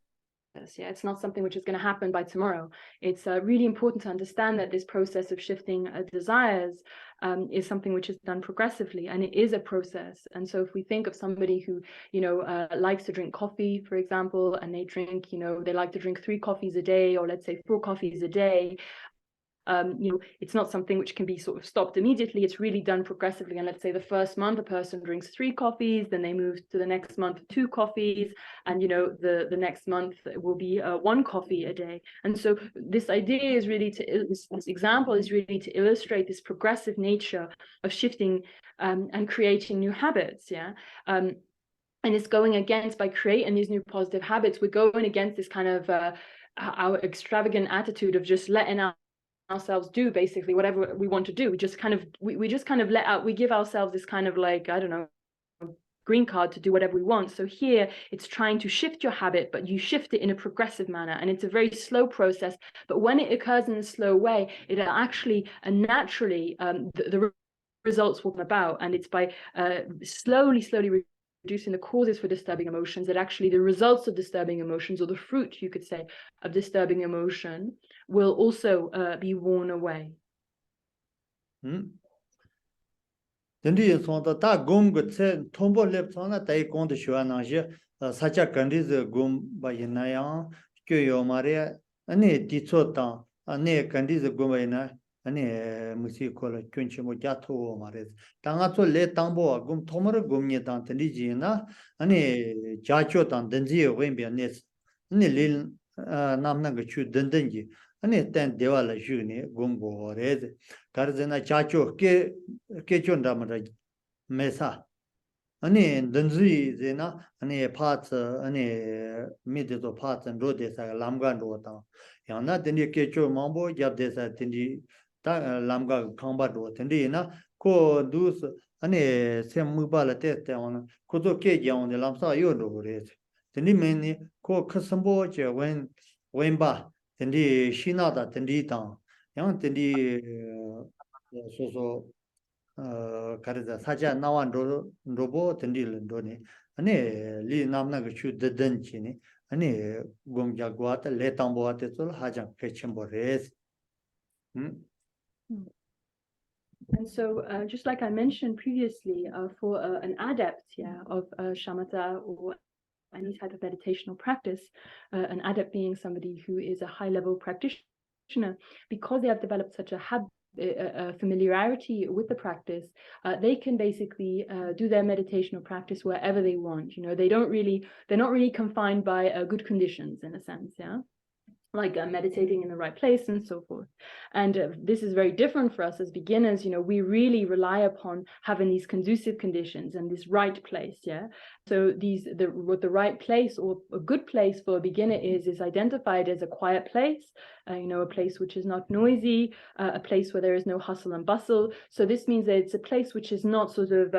Yeah, it's not something which is going to happen by tomorrow. It's really important to understand that this process of shifting desires is something which is done progressively, and it is a process. And so if we think of somebody who, you know, likes to drink coffee, for example, and they drink, you know, they like to drink 3 coffees a day, or let's say 4 coffees a day, you know, it's not something which can be sort of stopped immediately. It's really done progressively. And let's say the first month, a person drinks 3 coffees, then they move to the next month, 2 coffees, and, you know, the next month will be 1 coffee a day. And so this idea is really this example is really to illustrate this progressive nature of shifting and creating new habits. Yeah. And it's going against, by creating these new positive habits, we're going against this kind of our extravagant attitude of just letting ourselves do basically whatever we want to do. We just kind of let out, we give ourselves this kind of like, I don't know, green card to do whatever we want. So here it's trying to shift your habit, but you shift it in a progressive manner, and it's a very slow process. But when it occurs in a slow way, it actually naturally the results will come about, and it's by slowly reducing the causes for disturbing emotions, that actually the results of disturbing emotions, or the fruit, you could say, of disturbing emotion will also be worn away. Then sonda ta gum gutse tombo lep sona tai kond shwa na je sacha kandiz gum ba yinaya kyo yo mare ani ti chota ani kandiz gum ba yina ani musi kola kyunchi mo jato mare tanga to le tangbo gum tomor gum ni dan tli ji na ani jacho dan denji wen bi ne ni lil namna ga chu den ji ani ten dewa la ju ni gum go re karzena jacho ke chonda mara mesa ani danzi zena ani parts ani middle parts and road desa lamgan ro ta yana deni kecho mambo jab desa tindi ta lamga khamba ro tindi na ko dus ani sem mubala te te on ko do ke jang de lamsa yo ro re tindi meni ko khasambo je wen ba tindi shina da tindi ta yang tindi so 가르자 사자 나완 로보 던딜 도니 아니 리 남나 그추 드든치니 아니 공자과타 레탐보아테 쏠 하장 페침보레스 And so, just like I mentioned previously, for an adept, of shamatha or any type of meditational practice, an adept being somebody who is a high-level practitioner, because they have developed such a familiarity with the practice, they can basically do their meditational practice wherever they want. They're not really confined by good conditions, in a sense, like meditating in the right place and so forth. And this is very different for us as beginners. We really rely upon having these conducive conditions and this right place. So what the right place or a good place for a beginner is identified as a quiet place, a place which is not noisy, a place where there is no hustle and bustle. So this means that it's a place which is not sort of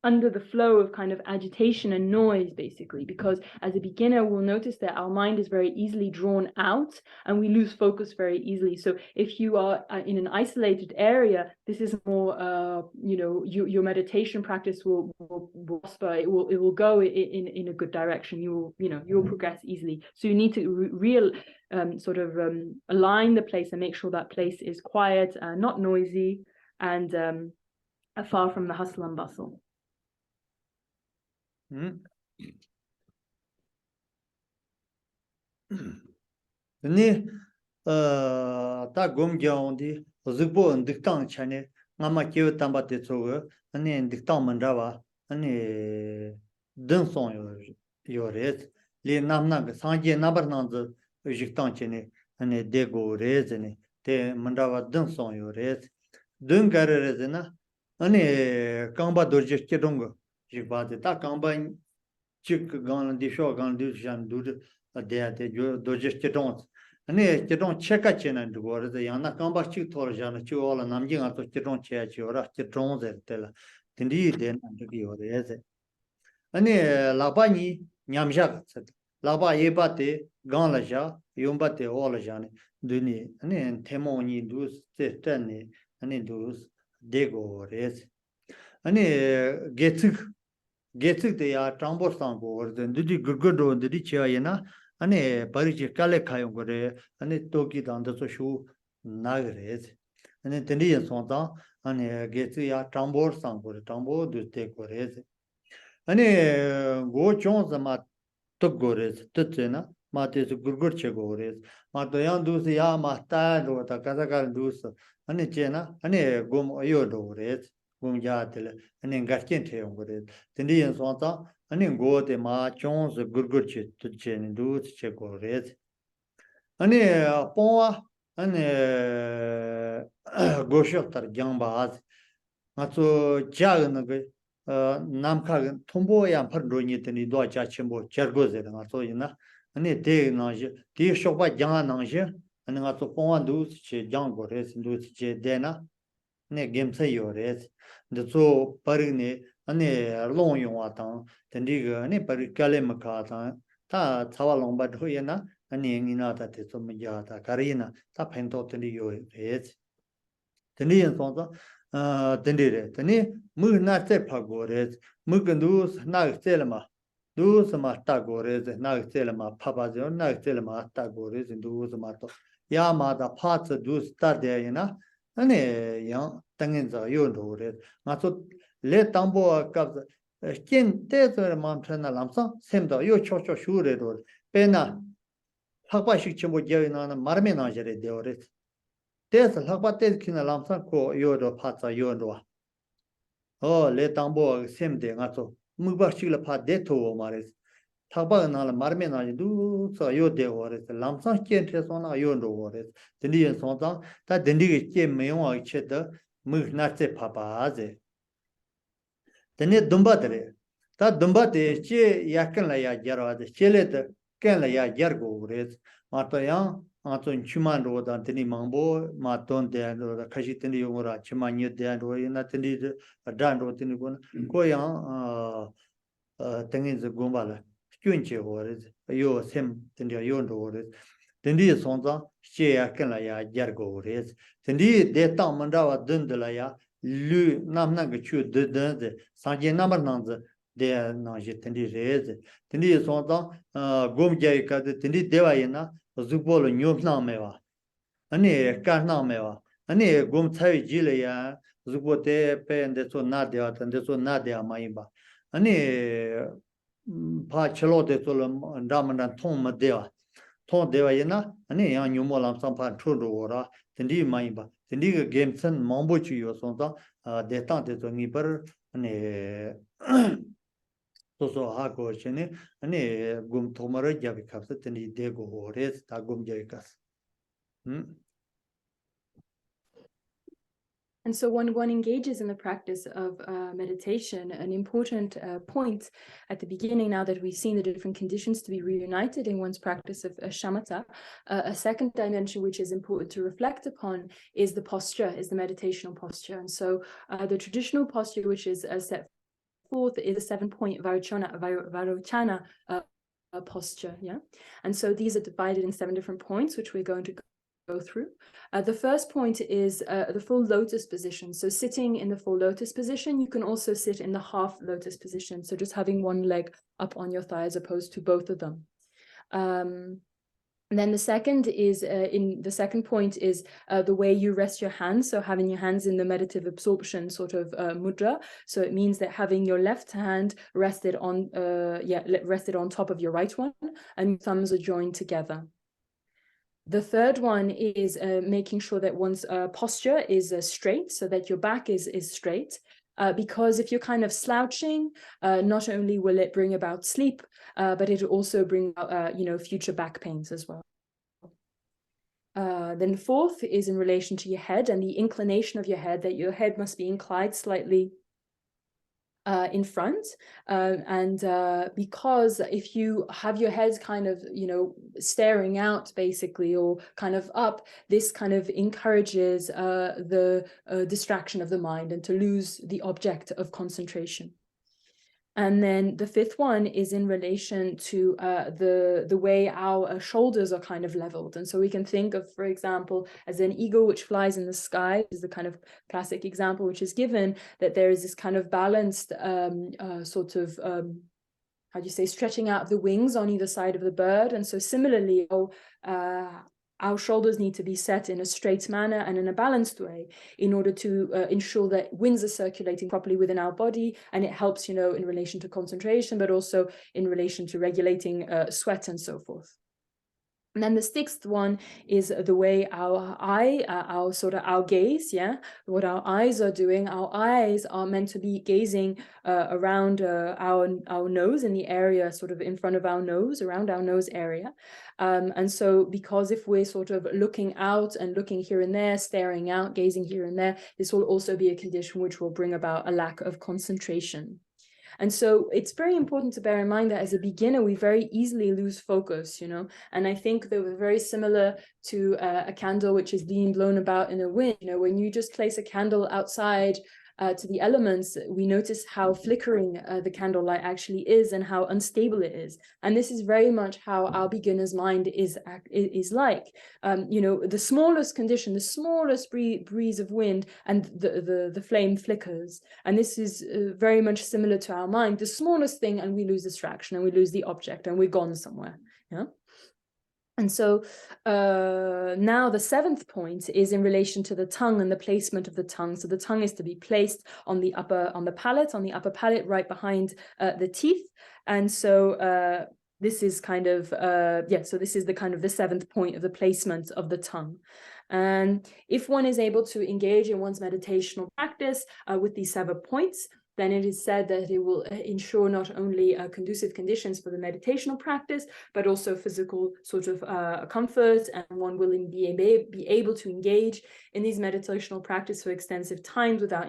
under the flow of kind of agitation and noise, basically, because as a beginner, we'll notice that our mind is very easily drawn out and we lose focus very easily. So if you are in an isolated area, this is more, your meditation practice will prosper. It will go in a good direction. You will progress easily. So you need to align the place and make sure that place is quiet, not noisy, and far from the hustle and bustle. ni ta gom gyong di zigbo ndikang chane ngama kyew tamba te chogo ani ndikang mandawa ani den son yo res le namna ga sanje nabar nang jikang chane ani de go res ni te mandawa den son yo res den gar res na ani kangba dorje chedong jikba de ta kangba chik gan di sho gan du jan du de dorje chedong 아니 기존 체크치는 거를 양나 깜박씩 돌잖아. 지오라 남경아 또 기존 체치오라 기존들 때라. 근데 된 저기 요래서. 아니 라바니 냠작 라바 예바테 간라자 용바테 올라자네. 드니 아니 테모니 두스 테트네 아니 두스 데고레스. 아니 게츠데야 트랑보스탄고 거든 드디 그거도 드디 치아이나 아니 바리지 칼레 카용 거래 아니 토기 단다서 슈 나그레스 아니 텐디에 손다 아니 게츠야 트랑보스탄 거래 트랑보 두테 거레스 아니 고촌자마 토고레스 뜻제나 마테스 구르거체 거레스 마도양 두스 야 마타도 다카자갈 두스 아니 제나 아니 곰 어요도 거레스 곰자들 아니 Ngakyen 태용 거레스 텐디에 손다 아니 고데 마 총스 구르거치 뜻제니 두스 체고레스 아니 뽕와 아니 고쇼터 장바즈 마초 자는 그 남카 통보야 퍼로니 때니 도자 첨보 저거제가 마초이나 아니 대나지 디 쇼바 장나지 아니 마초 뽕와도 체 장고레스 두스 체 데나 네 gemsayo레스 데소 빠르네 아니 롱용와당 던디가 아니 빠르 칼레마카타 타 차와롱바도이나 아니 잉이나다 데소미야다 가리나 타 펜토트리요레스 던디엔 손자 던디레 던디 무나테 파고레스 Mukandus, Nagtelema, Dusama Tagores, Nagtelema, Papazio, Nagtelema, Tagores, and Dusamato. Yamada parts of Dus Tadiana, and a young Tangenza, you know it. Mato let Tambo Cubs. Kin Desert Mountain Lamsa, Semda, you chocho shure or Pena. Hakbashi Chimbo Javina, Marmenagere deorit. There's a Hakbates Kin Lamsa, ko Yodo Pata Yodoa. Oh, let Tambo same day, Nato. Mubashila Pat Deto Maris. Tabanal Marmenage do so yo de ores. Lamsa Kentes on a yondo ores. The Indian Sonta, that the nigga came me on cheddar, move not say Papa. The net Dumbatere. That Dumbate, che yakan la ya jarwa, the chelet, can la ya jargo res. Matayan, Anton Chumando, Antony Mambo, Maton de the Kajitini Yumura, Chimanya de Android, Nathan a Dando Tinigun, Koyan, Tangin the Gumbala, Skunche ores, yo sim, Tindia Yondo ores. Tendi Sonza, che yakan la ya jargo res. Tendi de Tamandawa Dundalaya. Lu Namnanga Chu de Sanje number Nanza de Nanji Tendi Rez. Tendi Sonda Gomjaika de Tendi Devayana, Zubolo Nyumnameva. Ani Karnameva. Ani Gom Tavi Gileya, Zubote Pe and so Nadia and so Nadia Maimba. Ani Pachelo de Solom and Damadan Tom Deva. Tom Devayana, Ani Yanumolam Sampan Trudora, Tendi Maimba. Tendi Gameson Mambochi or something, detente to Nipper, and so Hako Chene, and a Gum Tomara Javikas, and Dego or Res, Tagum Javikas. And so when one engages in the practice of meditation, an important point at the beginning, now that we've seen the different conditions to be reunited in one's practice of shamatha, a second dimension which is important to reflect upon is the posture, is the meditational posture. And so the traditional posture, which is set forth, is a 7-point Varochana posture. Yeah, and so these are divided in 7 different points, which we're going to go through. The first point is the full lotus position. So sitting in the full lotus position, you can also sit in the half lotus position. So just having one leg up on your thigh as opposed to both of them. And then the second is the second point is the way you rest your hands. So having your hands in the meditative absorption sort of mudra. So it means that having your left hand rested on top of your right one, and your thumbs are joined together. The third one is making sure that one's posture is straight, so that your back is straight. Because if you're kind of slouching, not only will it bring about sleep, but it will also bring out, future back pains as well. Then fourth is in relation to your head and the inclination of your head, that your head must be inclined slightly in front, because if you have your head kind of staring out basically, or kind of up, this kind of encourages the distraction of the mind and to lose the object of concentration. And then the fifth one is in relation to the way our shoulders are kind of leveled. And so we can think of, for example, as an eagle which flies in the sky is the kind of classic example which is given, that there is this kind of balanced sort of, stretching out of the wings on either side of the bird. And so similarly, our shoulders need to be set in a straight manner and in a balanced way in order to ensure that winds are circulating properly within our body, and it helps, in relation to concentration, but also in relation to regulating sweat and so forth. And then the sixth one is the way our gaze, what our eyes are doing. Our eyes are meant to be gazing around our nose, in the area sort of in front of our nose, around our nose area. And so because if we're sort of looking out and looking here and there, staring out, gazing here and there, this will also be a condition which will bring about a lack of concentration. And so it's very important to bear in mind that as a beginner, we very easily lose focus, and I think they were very similar to a candle which is being blown about in a wind. When you just place a candle outside to the elements, we notice how flickering the candlelight actually is and how unstable it is. And this is very much how our beginner's mind is like. The smallest condition, the smallest breeze of wind, and the flame flickers. And this is very much similar to our mind. The smallest thing, and we lose distraction, and we lose the object, and we're gone somewhere. Yeah. And so now the seventh point is in relation to the tongue and the placement of the tongue. So the tongue is to be placed on the upper palate, right behind the teeth. And so this is kind of so this is the kind of the seventh point of the placement of the tongue. And if one is able to engage in one's meditational practice with these 7 points, then it is said that it will ensure not only conducive conditions for the meditational practice, but also physical sort of comfort, and one will be able to engage in these meditational practice for extensive times without,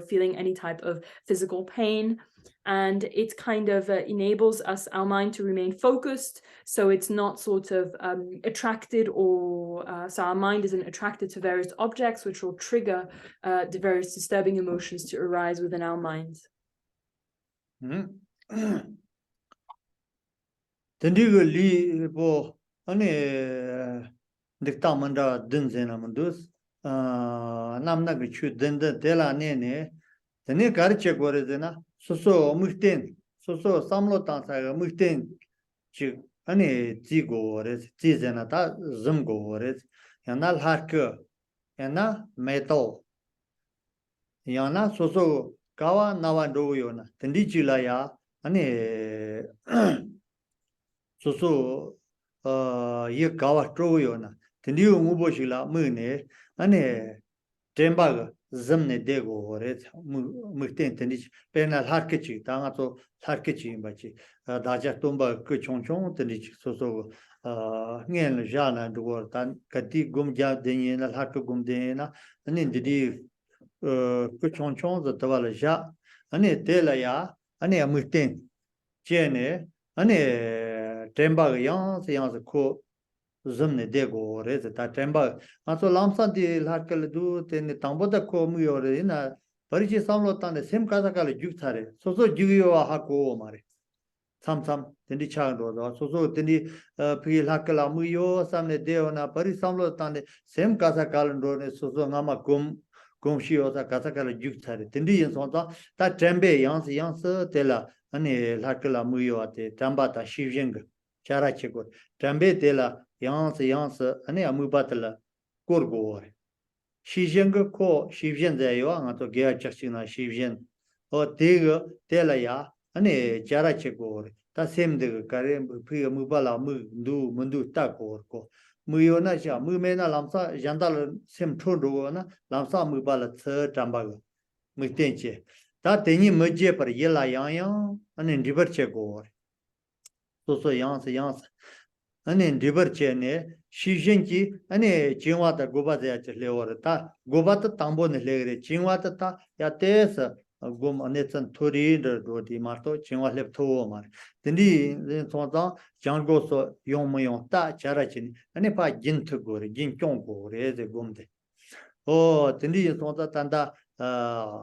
feeling any type of physical pain. And it kind of enables our mind to remain focused, so it's not sort of attracted, or so our mind isn't attracted to various objects which will trigger the various disturbing emotions to arise within our minds. 소소 무텐 소소 삼로 땅사가 무텐 즉 아니 지고레 지제나다 좀고레 야날 하크 야나 메토 야나 소소 가와 나와도요나 든디질라야 아니 소소 이 가와 트로요나 든디우 무보실라 무네 아니 템바가 zamne dego ore mukten teni penal harkechi tanga to harkechi bachi daja tomba ku chongchong teni so ngel jana do tan kati gumja denye na harke gumdena ani didi ku chongchong za tawala ja ani tela ya ani mukten chene ani temba yang ko zamne dego ore ta temba aso lamsa di lakal du ten tamboda ko mu yore na parichi samlo tan sem kaza kala juktare soso jugyo ha ko mare sam tendi cha do soso tendi pi lakala mu yo samne deo na pari samlo tan sem kaza kala do ne soso ngama gum shi yo ta kaza kala juktare tendi yin so ta tembe yang tela ani lakala mu yo ate tamba ta shivjeng chara chego tembe tela yang ane amubatala korgore shijeng ko shivjen zayo ngato gya chachina shivjen o tega tela ya ane jara chegore ta semde kare phi amubala mundu ta ko muyo na sha mumena lamsa jandal sem thodo na lamsa amubala tsa tamba mitenche ta teni mje par yela yang ane river chegore so yang ane river chene shijenki ane jingwa da goba da leore ta goba ta tambo ne legre jingwa ta ya tesa gom ane tsan thori do di marto jingwa lep tho mar tindi so da janggo so yong ta chara chin ane pa jin thu gore jin kyong gore de gomde o tindi so da tanda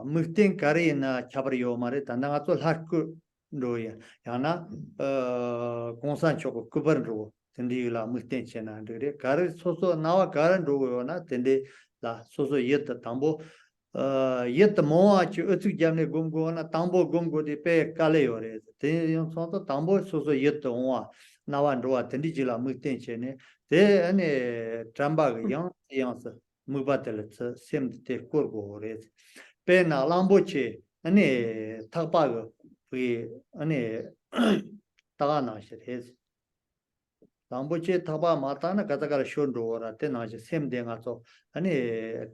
mukten kare na chabar yo mare tanda ga to hakku do ya yana konsan choko kubar ro tendi la mukten chena de kare soso nawa karan ro na tendi la soso yet tambo yet mo ach utu jamne gumgo na tambo gumgo de pe kale yore te yon so tambo soso yet onwa nawa ro tendi jila mukten chene te ane tramba yang sa mubatel sem te korgo re pe na lamboche ane thakpa 그 아니 다가나 시레스 담보체 타바 마타나 가다가 쇼르오라 때나지 셈데가서 아니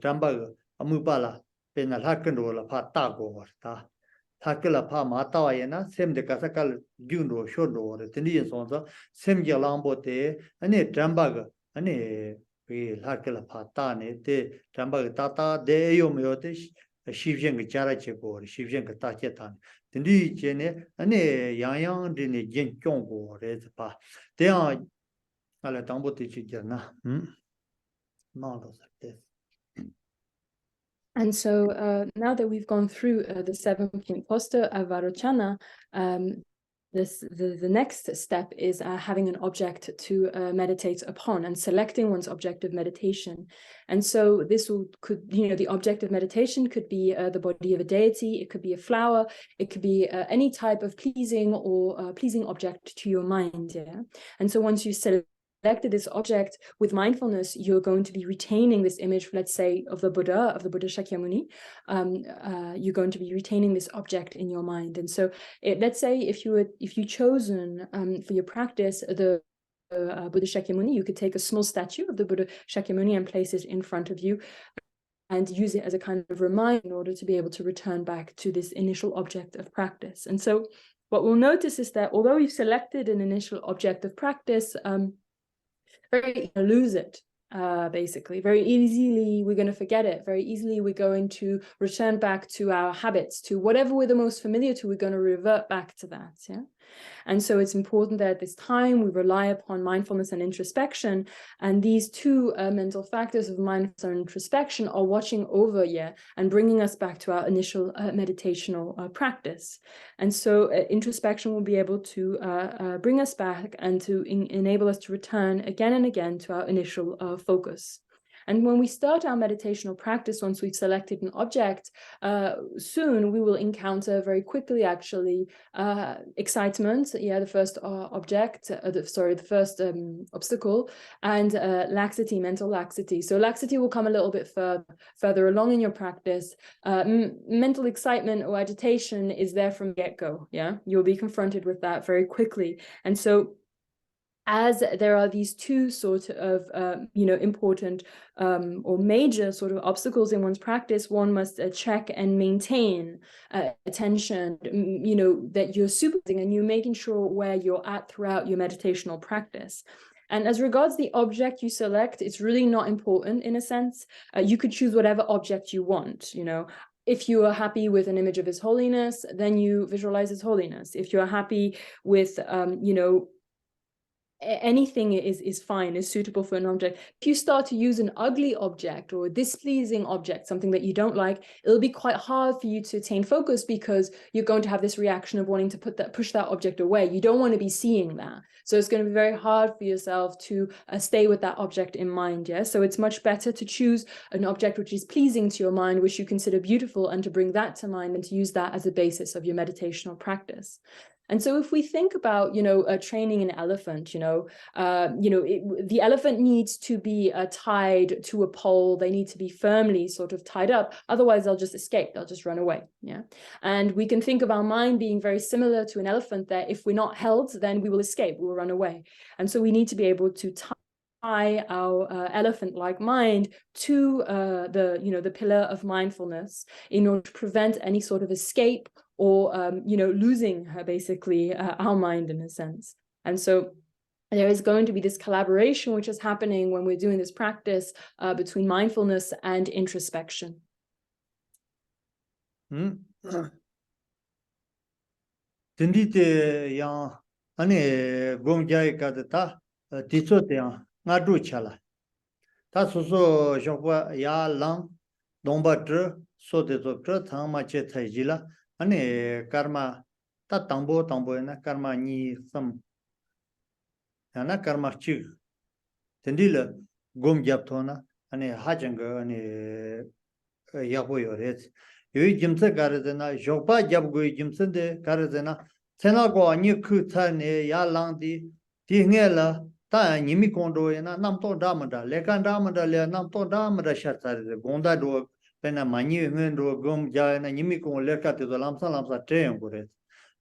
담바 아무발라 페나 하큰로라 파 따고 왔다 타클라 파 마타와예나 셈데 가사칼 균로 쇼르오라 때니 손서 셈게 람보테 아니 담바가 아니 그 하클라 파 따네 때 담바가 따따 데요메요테 시브jen가 자라체고 시브jen가 따케탄 Tindi chene ane yang dine jen kyonggo re pa teya ala tambo te chi jerna mando sakte And so now that we've gone through the 7-point poster of Varochana, the next step is having an object to meditate upon and selecting one's object of meditation. And so the object of meditation could be the body of a deity, it could be a flower, it could be any type of pleasing or pleasing object to your mind. Yeah. And so once you selected this object with mindfulness, you're going to be retaining this image, let's say, of the Buddha Shakyamuni. You're going to be retaining this object in your mind. And so let's say if you chosen for your practice the Buddha Shakyamuni, you could take a small statue of the Buddha Shakyamuni and place it in front of you and use it as a kind of reminder in order to be able to return back to this initial object of practice. And so what we'll notice is that although we've selected an initial object of practice, very lose it, basically. Very easily we're going to forget it. Very easily we're going to return back to our habits, to whatever we're the most familiar to, we're going to revert back to that. Yeah. And so it's important that at this time we rely upon mindfulness and introspection, and these two mental factors of mindfulness and introspection are watching over, and bringing us back to our initial meditational practice. And so introspection will be able to bring us back and to enable us to return again and again to our initial focus. And when we start our meditational practice, once we've selected an object, soon we will encounter very quickly, actually, excitement, the first the first obstacle, and laxity, mental laxity. So laxity will come a little bit further along in your practice. Mental excitement or agitation is there from get-go, You'll be confronted with that very quickly. And so as there are these two sort of, important or major sort of obstacles in one's practice, one must check and maintain attention, that you're supervising and you're making sure where you're at throughout your meditational practice. And as regards the object you select, it's really not important in a sense. You could choose whatever object you want, If you are happy with an image of His Holiness, then you visualize His Holiness. If you are happy with, anything is fine, is suitable for an object. If you start to use an ugly object or a displeasing object, something that you don't like, it'll be quite hard for you to attain focus, because you're going to have this reaction of wanting to push that object away. You don't want to be seeing that. So it's going to be very hard for yourself to stay with that object in mind. So it's much better to choose an object which is pleasing to your mind, which you consider beautiful, and to bring that to mind and to use that as a basis of your meditational practice. And so if we think about, training an elephant, the elephant needs to be tied to a pole. They need to be firmly sort of tied up. Otherwise, they'll just escape. They'll just run away. And we can think of our mind being very similar to an elephant, that if we're not held, then we will escape. We will run away. And so we need to be able to tie our elephant-like mind to the pillar of mindfulness in order to prevent any sort of escape or losing basically our mind in a sense. And so there is going to be this collaboration which is happening when we're doing this practice between mindfulness and introspection. Tindite yang ane gomjai kadata tiso te yang ngadu chala. Ta soso shokwa ya lang domba tr so de so tr thama che thaijila ane karma ta tambo na karma ni sam yana karma chi tindila gomjap thona ane hajanga ane yapo yoret yoi jimsa garzena jokpa jabgoi jimsende garzena senago ani kutsa ne ya langdi di ngela ta nimi kondo yana namto damada lekan damada le namto damada shatsare gonda do pena mani ngendo gom ja na nimi kon leka te lamsa train gore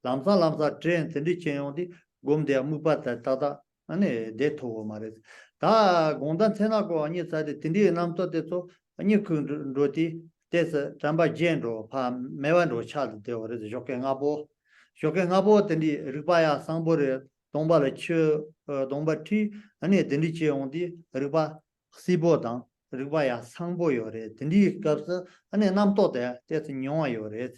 lamsa train tendi cheyondi gom de mupata tada ane de to mare ta gonda senago ani sade tendi namto de to ani kundoti There's Tamba Jendo, Mevando child, there was Shoken Abo, then the Ribaya Sambore, Domba Chu, Domba T, and the Denichi on the Riba Sibodan, Ribaya Samboyore, then the Gabs, and then Namto there, that's Nyoyore.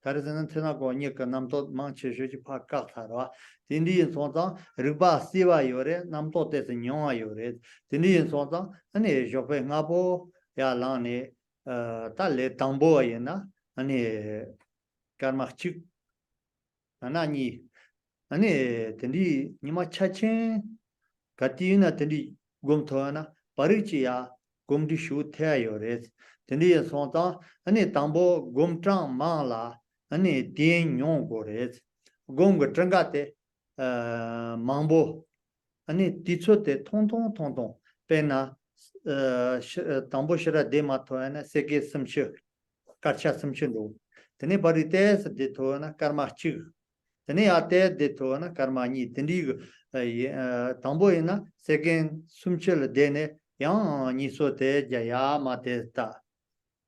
Tarzan Tenago, Nika Namto Manche Park Katara, the Indian Sonta, Riba Siva Yore, Namto that's Nyoyore, the Indian Sonta, and the Shoken Abo, Yalane. 달래 담보이나 아니 karmachik anani ane tendi nima chachen katiyuna tendi gomthoana parichiya gomdi shu thaya yores tendi sonta ane tambo gomtang mala ane tien nyon gores gomga trangate mambo ane tichote tong pena tambo shira de mathoana seke samche karcha samche do tene parite de thona karmachik tene ate de thona karmani tendi tambo ina seken sumchel dene yang ni so te jaya mate ta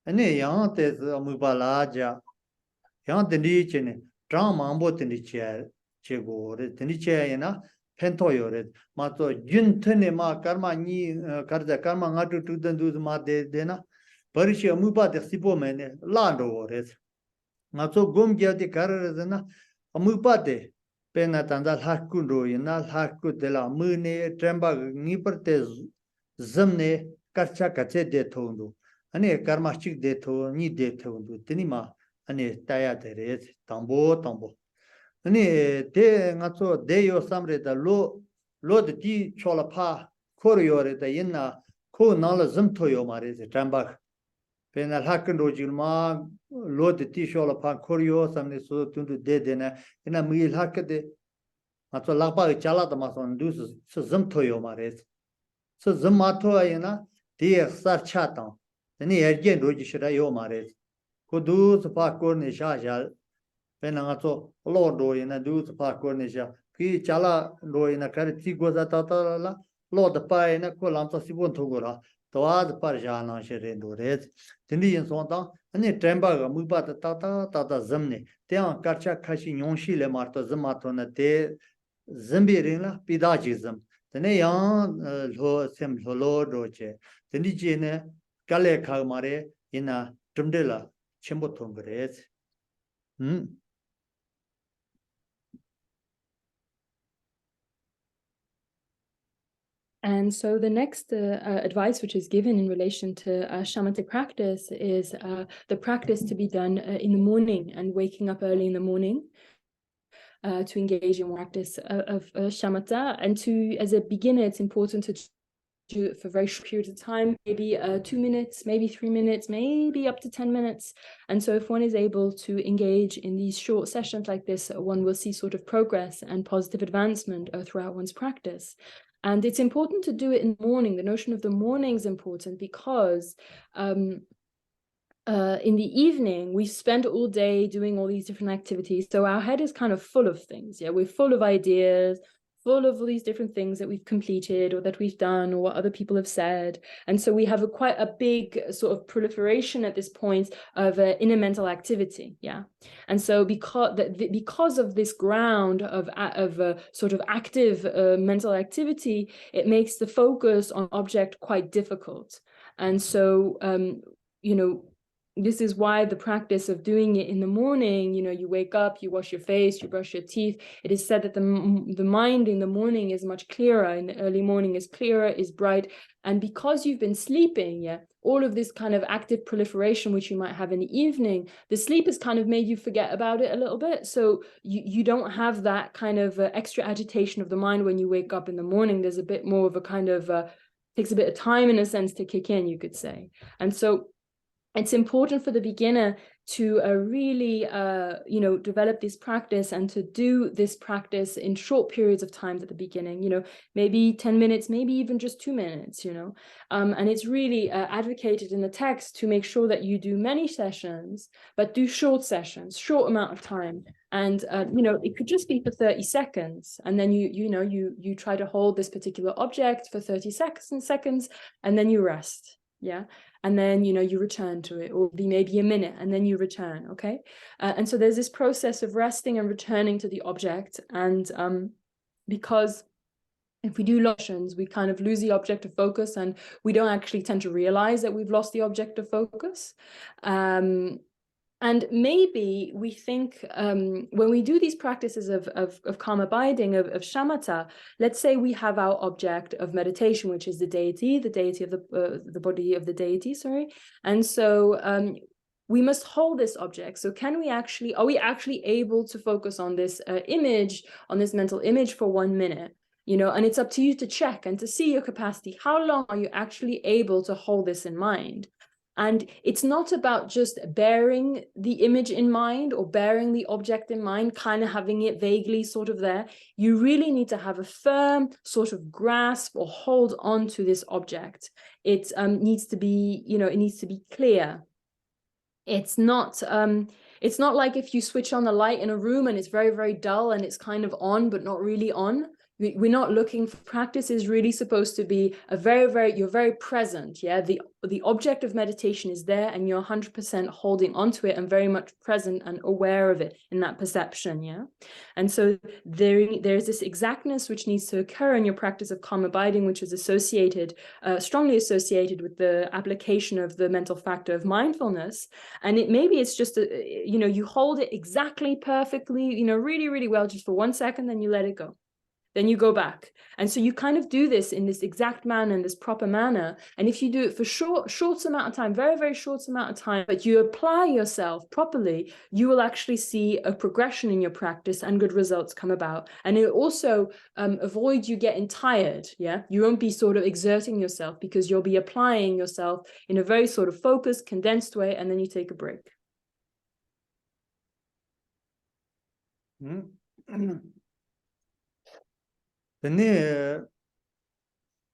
ane yang te mubala ja yang tendi chene tra mambo tendi che go re tendi che ina pento yore ma to jun tene ma karmani karja karma ngatu tu den du ma de na pariche muba de sipo mene lando re ngaso gom gyati kararana amupate pena tanda lakkundo ina lakku dela mune tremba ngiparte zamne karcha kache de thondu ane karmachik de tho ni de thondu tinima ane taya dere tambo ane te ngaso de yo samre da lo de ti chola pha khor yore da inna ko nala zam tho yo mare tremba pena lakkundo jilma lo de ti shola pa korio samne so tundu de dena ina mi lakade ato lakpa chala da ma son dus so zum toyo mares so zum ma to ayna de sar chata ni ergen roji shira yo mares ko dus pa kor ne sha sha pena ato lo do ina dus pa kor ne sha ki chala do ina kar ti go za ta la lo da pa ina ko lam ta sibon thogora toad par jana shere do res tindi yin son ta ane tremba ga muba ta zamne te an karcha khashi nyonshi le marto zamato na te zambi rinla pidaji zam tene yan lo sem lo do che tindi je ne kale kha mare ina tumdela chembo thongres And so the next advice which is given in relation to shamanic practice is the practice to be done in the morning and waking up early in the morning to engage in practice of shamatha. And as a beginner, it's important to do it for very short periods of time, maybe 2 minutes, maybe 3 minutes, maybe up to 10 minutes. And so if one is able to engage in these short sessions like this, one will see sort of progress and positive advancement throughout one's practice. And it's important to do it in the morning. The notion of the morning is important because in the evening, we spend all day doing all these different activities. So our head is kind of full of things. Yeah, we're full of ideas, full of all these different things that we've completed or that we've done or what other people have said. And so we have quite a big sort of proliferation at this point of inner mental activity. Yeah. And so because of this ground of sort of active mental activity, it makes the focus on object quite difficult. And so, this is why the practice of doing it in the morning, you wake up, you wash your face, you brush your teeth. It is said that the mind in the morning is much clearer, in the early morning is clearer, is bright. And because you've been sleeping, all of this kind of active proliferation, which you might have in the evening, the sleep has kind of made you forget about it a little bit. So you don't have that kind of extra agitation of the mind when you wake up in the morning. There's a bit more of a kind of, takes a bit of time in a sense to kick in, you could say. And so it's important for the beginner to really, develop this practice and to do this practice in short periods of time at the beginning, maybe 10 minutes, maybe even just 2 minutes, and it's really advocated in the text to make sure that you do many sessions, but do short sessions, short amount of time. And, it could just be for 30 seconds. And then you try to hold this particular object for 30 seconds, and then you rest. Yeah. And then, you return to it, or be maybe a minute, and then you return. Okay. And so there's this process of resting and returning to the object. And because if we do sessions, we kind of lose the object of focus, and we don't actually tend to realize that we've lost the object of focus. And maybe we think when we do these practices of calm abiding, of shamatha, let's say we have our object of meditation, which is the deity of the body of the deity, sorry. And so we must hold this object. So are we actually able to focus on this image, on this mental image for 1 minute? You know, and it's up to you to check and to see your capacity. How long are you actually able to hold this in mind? And it's not about just bearing the image in mind or bearing the object in mind, kind of having it vaguely sort of there. You really need to have a firm sort of grasp or hold on to this object. It needs to be, you know, it needs to be clear. It's not like if you switch on the light in a room and it's very, very dull and it's kind of on, but not really on. We're not looking for practice is really supposed to be you're very present. Yeah. The object of meditation is there and you're 100% holding onto it and very much present and aware of it in that perception. Yeah. And so there's this exactness which needs to occur in your practice of calm abiding, which is strongly associated with the application of the mental factor of mindfulness. And maybe it's just, you hold it exactly perfectly, really, really well, just for 1 second, then you let it go. Then you go back. And so you kind of do this in this exact manner, in this proper manner. And if you do it for short amount of time, very, very short amount of time, but you apply yourself properly, you will actually see a progression in your practice and good results come about. And it also avoid you getting tired. Yeah, you won't be sort of exerting yourself because you'll be applying yourself in a very sort of focused, condensed way, and then you take a break. Tene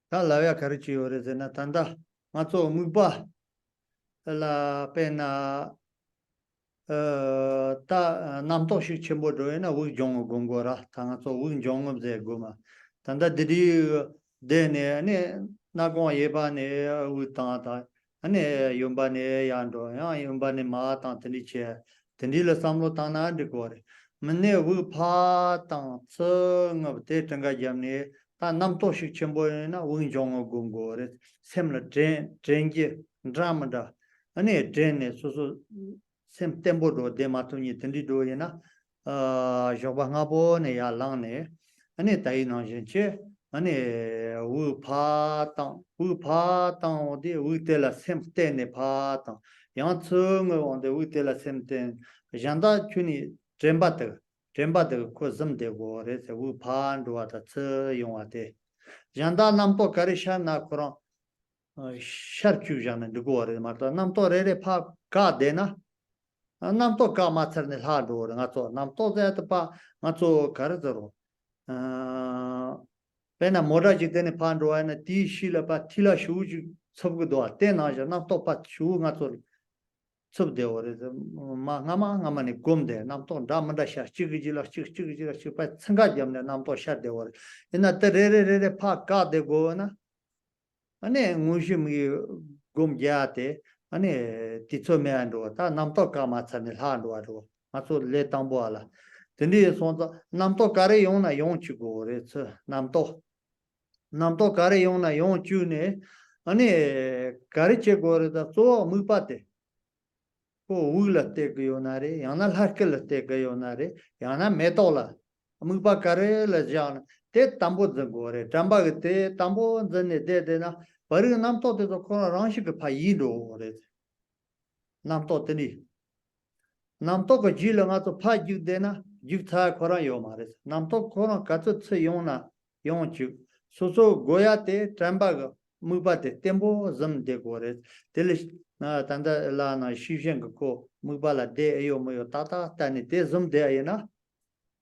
ta lavia carici ore zena tanda mazo mugba la pena ta namto shi chembo doena wu jong gongora tanga so wu jong ze goma tanda didi dene ne nagon yeba ne wu ta ta ane yomba ne yando ya yomba ne ma ta tani che tani le samlo ta na de gore mne wu pa ta tso ngab te tanga jamne ta namto shi chembo na wu jong gongore semla drengi dramada ane drene so sem tempo do de matuni tendi do yana joba ngabo ne ya lang ne ane tai na che ane wu pa tang de wu de la sem te ne pa tang yang chung on de wu de la sem te janda chuni tremba de ko zam de go re se wu pa ndo wa ta che yong wa de janda nam to karisha na kro shar chu jana de go re ma ta nam to re pa ka de na namto ka matsarne lado ngato namto zeta pa ngato karzaro pena moda jitene pando ana ti shila pa tila shuju sabgu do te na ja namto pa shu ngato sabde ore ma ngama ne gomde namto damda sha chigijila pa tsanga jamne namto sha de ore ina te re pa ka de go na ane ngushimi gomjate ane titso me ando ta namto ka matsane hando ado maso le tambo ala tendi sonza namto kare yona yon chigo re namto kare yona yon chu ne ane kare che gore da so mupate ko ula te yona re yana harkel te yona re yana metola mupa kare la jan te tambo gore tamba te tambo zane de na pari namto te to kora ranshik pa yido re namto teni namto ko jila nga to pa ju de na ju tha kora yo mare namto kora ka to tse yo na yo chu so goya te tamba ga muba te tembo zam de gore tele na tanda la na shishen ko muba la de yo mo yo tata tani te zam de ayena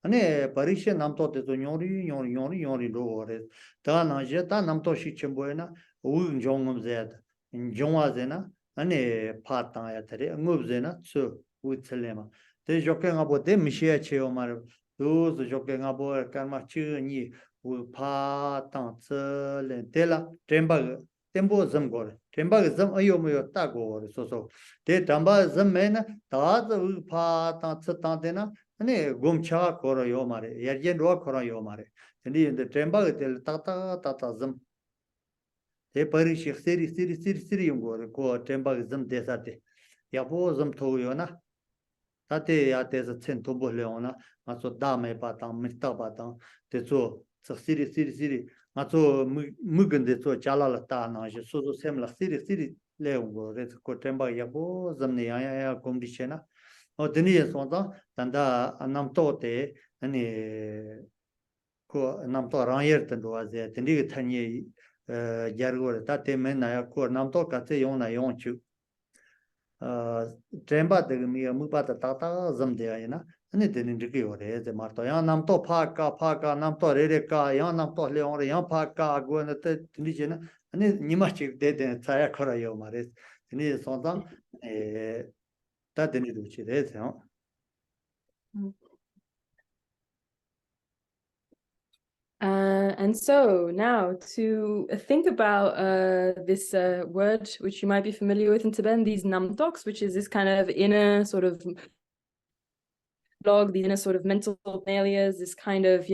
ane parishe namto te to nyori do gore ta na je ta namto shi chembo na u jongom zed jongwa zena ane patang ya tare ngub zena tsu u tselema te joke ngabo de mishia cheo mar do joke ngabo karma chu ni u patang tsele tela tembo zam gore temba zam ayo mo ta gore so te tamba zam mena ta u patang tsata dena ane gomcha koro yo mare yerjen ro koro yo mare ni de temba tel tata zam te pari shi siri yung gore ko temba zam desate ya po zam to yo na tate ya te sa chen to bo le ona ma so da me pa tang mi ta pa tang te so siri ma so mu gen de so cha la ta na je so sem la siri le ngo re ko temba ya bo zam ne ya kom di chena o deni ye so da tanda nam to te ani ko nam to ran yer tan do aze deni ge tan ye jar go ta te men na ya ko nam to ka te yong na yong chu temba de mi mu pa ta zam de ya na ani deni de ge ore ze mar to ya nam to pha ka nam to re ka ya nam to le ore ya pha ka go na te deni je na ani ni ma chi de ta ya khora yo ma re deni so da ta deni du chi re ze And so now to think about this word, which you might be familiar with in Tibetan, these namtoks, which is this kind of inner sort of log, the inner sort of mental failures, this kind of,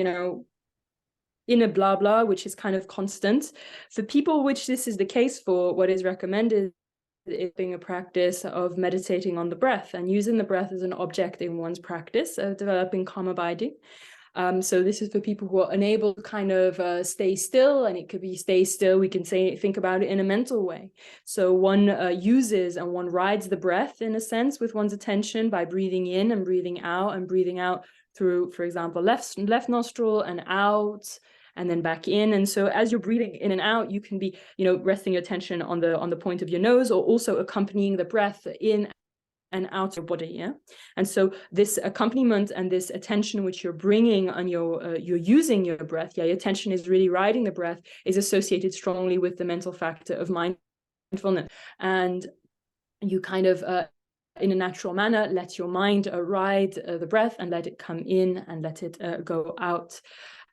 inner blah blah, which is kind of constant. For people which this is the case for, what is recommended is being a practice of meditating on the breath and using the breath as an object in one's practice of developing calm abiding. So this is for people who are unable to kind of stay still, and it could be stay still. We can think about it in a mental way. So one uses and one rides the breath in a sense with one's attention by breathing in and breathing out through, for example, left nostril and out, and then back in. And so as you're breathing in and out, you can be, resting your attention on the point of your nose, or also accompanying the breath in and out of your body, yeah. And so this accompaniment and this attention which you're bringing on you're using your breath, your attention is really riding the breath, is associated strongly with the mental factor of mindfulness. And you kind of in a natural manner let your mind ride the breath and let it come in and let it go out,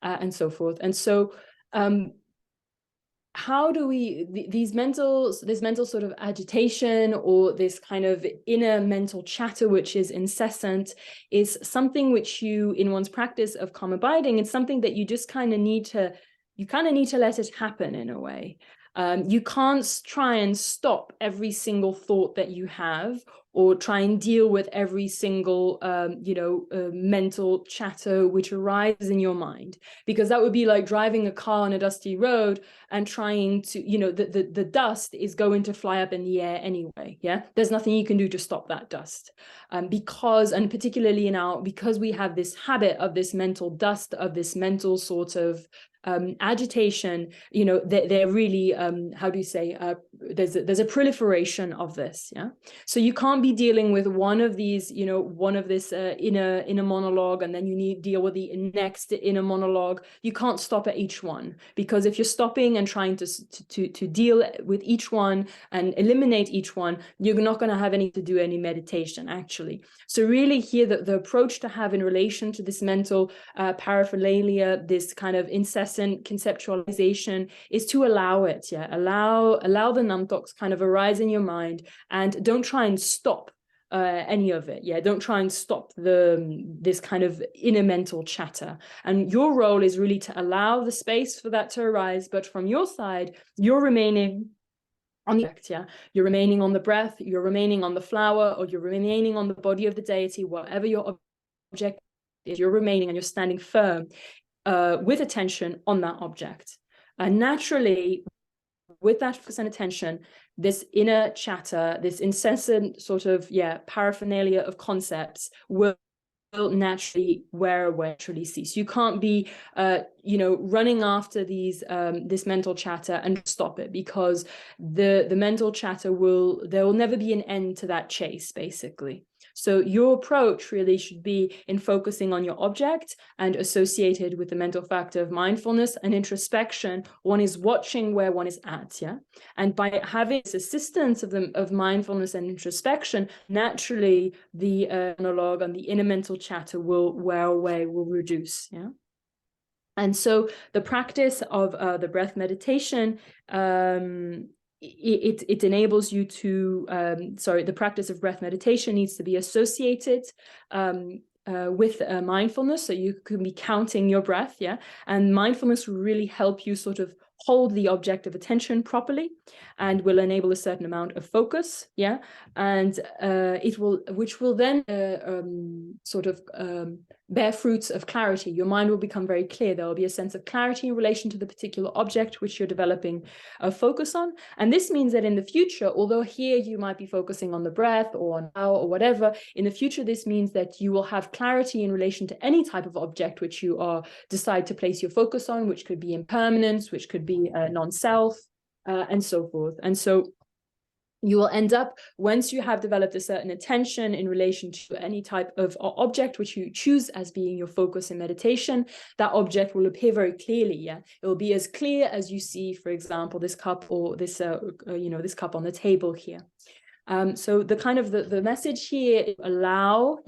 and so forth. And so how do we, this mental sort of agitation, or this kind of inner mental chatter which is incessant, is something which you, in one's practice of calm abiding, it's something that you just kind of need to let it happen in a way. You can't try and stop every single thought that you have, or try and deal with every single, mental chatter which arises in your mind, because that would be like driving a car on a dusty road and trying to, the dust is going to fly up in the air anyway. Yeah, there's nothing you can do to stop that dust, because particularly because we have this habit of this mental dust, of this mental sort of agitation, they're really, how do you say, there's a proliferation of this. Yeah, so you can't be dealing with one of these, one of this inner monologue, and then you need to deal with the next inner monologue. You can't stop at each one, because if you're stopping and trying to deal with each one and eliminate each one, you're not going to have any to do any meditation actually. So really here the approach to have in relation to this mental paraphernalia, this kind of incessant conceptualization, is to allow it. Yeah, allow the namtoks kind of arise in your mind, and don't try and stop any of it. Yeah, don't try and stop this kind of inner mental chatter. And your role is really to allow the space for that to arise, but from your side, you're remaining on the object, yeah, you're remaining on the breath, you're remaining on the flower, or you're remaining on the body of the deity, whatever your object is, you're remaining and you're standing firm with attention on that object. And naturally, with that focus and attention, this inner chatter, this incessant sort of paraphernalia of concepts will naturally wear away, naturally cease. You can't be running after this mental chatter and stop it, because the mental chatter there will never be an end to that chase, basically. So your approach really should be in focusing on your object, and associated with the mental factor of mindfulness and introspection, one is watching where one is at, yeah? And by having this assistance of mindfulness and introspection, naturally the monologue and the inner mental chatter will wear away, will reduce, yeah? And so the practice of the breath meditation, it enables you to, the practice of breath meditation needs to be associated with mindfulness. So you can be counting your breath, yeah? And mindfulness will really help you sort of hold the object of attention properly, and will enable a certain amount of focus, yeah, and which will then sort of bear fruits of clarity. Your mind will become very clear. There will be a sense of clarity in relation to the particular object which you're developing a focus on. And this means that in the future, although here you might be focusing on the breath or on now or whatever, in the future this means that you will have clarity in relation to any type of object which you decide to place your focus on, which could be impermanence, which could be non-self, and so forth. And so you will end up, once you have developed a certain attention in relation to any type of object which you choose as being your focus in meditation, that object will appear very clearly. Yeah, it will be as clear as you see, for example, this cup or this, this cup on the table here. So the kind of the message here is allow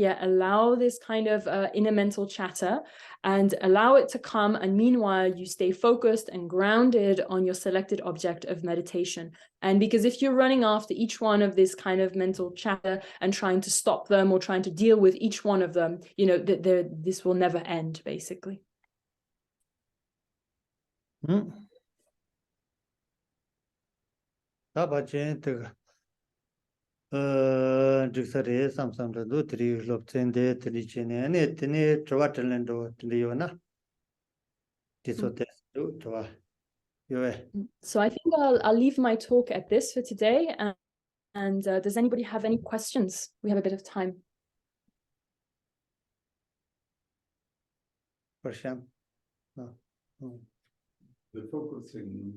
this kind of inner mental chatter and allow it to come, and meanwhile you stay focused and grounded on your selected object of meditation. And because if you're running after each one of this kind of mental chatter and trying to stop them or trying to deal with each one of them, this will never end, basically. So I think I'll leave my talk at this for today. And does anybody have any questions? We have a bit of time. No. The focusing,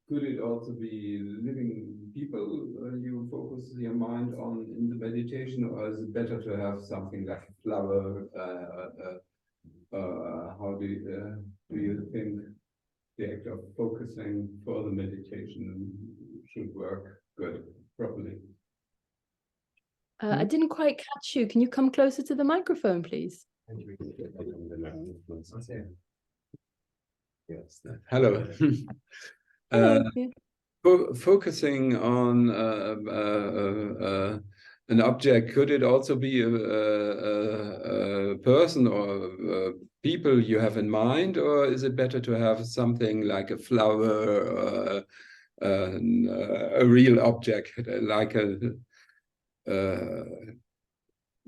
could it also be living people you focus your mind on in the meditation, or is it better to have something like a flower? How do you think the act of focusing for the meditation should work good, properly? I didn't quite catch you. Can you come closer to the microphone, please? Yes. Hello. Hello. Yeah. Focusing on an object, could it also be a person or people you have in mind, or is it better to have something like a flower, a real object, like a?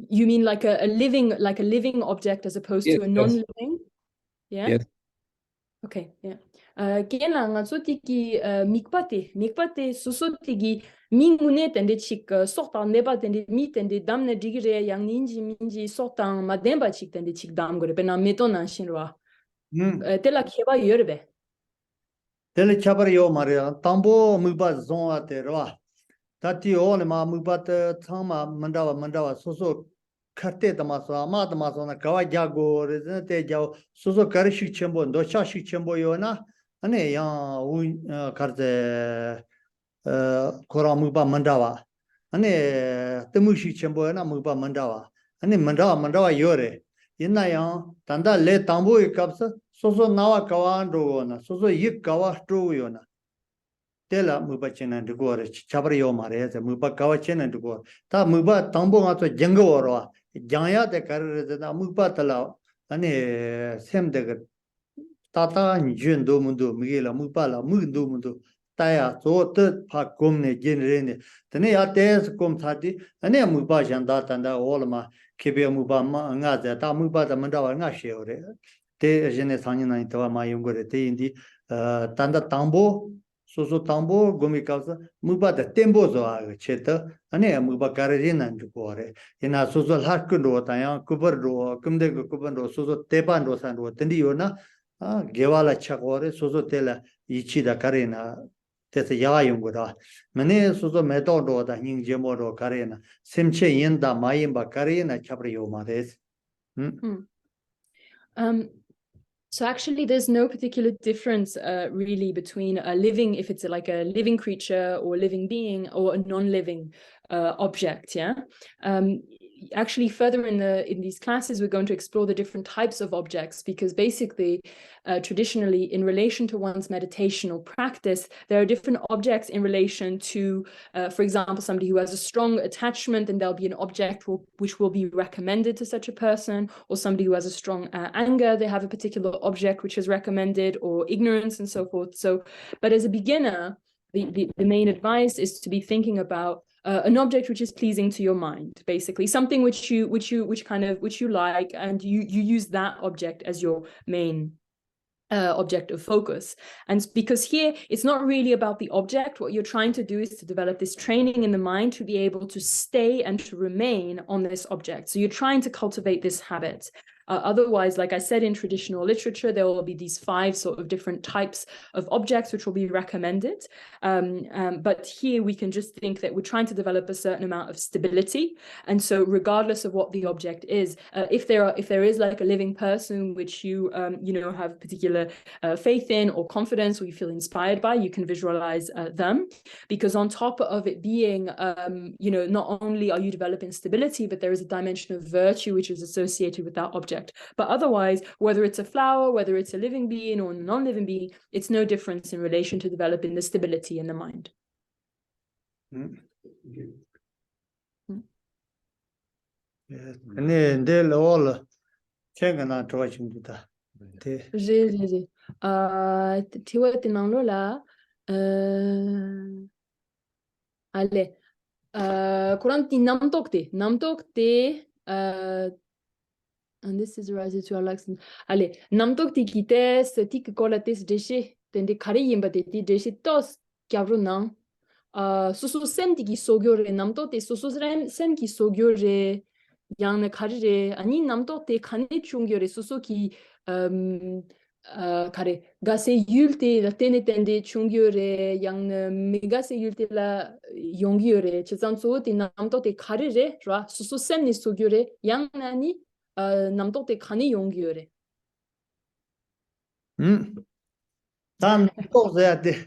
You mean like a living object as opposed to a non-living? Yeah. Yes. Okay, yeah. Kena nga so tiki mikpate suso tiki mingune tende chik sorta neba tende mi tende damne digire yang minji sorta mademba chik tende chik dam gore pena metona shinwa. Tela keba yorbe. Tele chabar yo maria tambo muba zonwa terwa. Tati o ma muba tama mandawa soso karte tamaso ama tamaso na kawa jago rezente jao soso karishik chembo ndo chashik chembo yo na ane yang karze kora muba mandawa ane temushik chembo na muba mandawa ane mandawa yore ina yang tanda le tambo ikapsa soso nawa kawa ndo na soso yik kawa ndo yo na tela muba chena ndugore chabar yo mare se muba kawa chena ndugore ta muba tambo nga to jengo orwa janya de karre da muba tala ane sem de tata njun do mundo migela muba la mundo mundo taya so te pa komne genrene tene ya tes kom thati ane muba janda tanda olma kebe muba ma nga za ta muba da mandawa nga she ore te jene sanina itawa ma yongore te indi tanda tambo soso tambo gomi kausa muba da tembo zo a cheta ane muba karina ndukore ina soso harkundo taya kubardo kumde kubando soso tebando sando tendi yona gewala chakore soso tela ichi da karina tesa ya yongura mane soso metodo da ningjemo do karina semche yenda mayimba karina chabri yomares. So actually, there's no particular difference really between a living, if it's like a living creature or a living being, or a non-living object. Yeah. actually further in these classes, we're going to explore the different types of objects, because basically, traditionally, in relation to one's meditation or practice, there are different objects in relation to, for example, somebody who has a strong attachment, and there'll be an object which will be recommended to such a person, or somebody who has a strong anger, they have a particular object which is recommended, or ignorance and so forth. So, but as a beginner, the main advice is to be thinking about an object which is pleasing to your mind, basically something which you like, and you use that object as your main object of focus. And because here it's not really about the object. What you're trying to do is to develop this training in the mind to be able to stay and to remain on this object. So you're trying to cultivate this habit. Otherwise, like I said, in traditional literature, there will be these 5 sort of different types of objects which will be recommended. But here we can just think that we're trying to develop a certain amount of stability. And so regardless of what the object is, if there is like a living person which you have particular faith in or confidence, or you feel inspired by, you can visualize them, because on top of it being, not only are you developing stability, but there is a dimension of virtue which is associated with that object. But otherwise, whether it's a flower, whether it's a living being or a non-living being, it's no difference in relation to developing the stability in the mind. And this is related to our lesson. Allez, namtok tikite setik kolatis Geshe tende kariyimba de Geshe tos kyavrunan. Susu sem tiki sogyore namtok te susu sem ki sogyore yang karire ani namtok te kane chungyore susu ki kare gase yulte la tene tende chungyore yang megase yulte la yongyore chizanso te namtok te karire ra susu sem ni sogyore yang nani 남도 때 간이 용기요래. 단 또야 돼.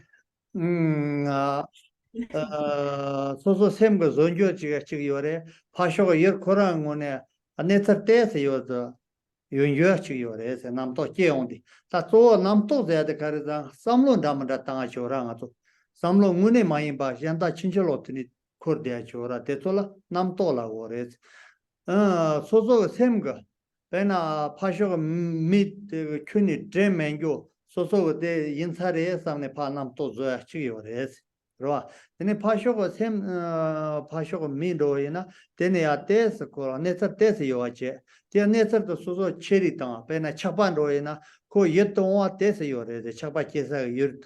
소소 셈거 존조지가 지금 요래 파쇼가 열 코랑 오네. 안에서 때서 요도 윤여 지금 요래. 남도 깨온디. 다또 남도 돼야 돼 가르다. 삼로 담다 땅아 조랑아 또. 삼로 문에 많이 봐. 현다 친절로더니 코르디아 조라. 대토라 남도라 오래. 소소 셈거 배나 파쇼가 밑 큐니 드맨교 소소 데 인사레 상네 파남 또 줘야 치요레스 그러와 근데 파쇼가 셈 파쇼가 미도이나 데네야 데스 코 네서 데스 요아체 데 네서도 소소 체리다 배나 차반도이나 코 예동와 데스 요레데 차바케사 유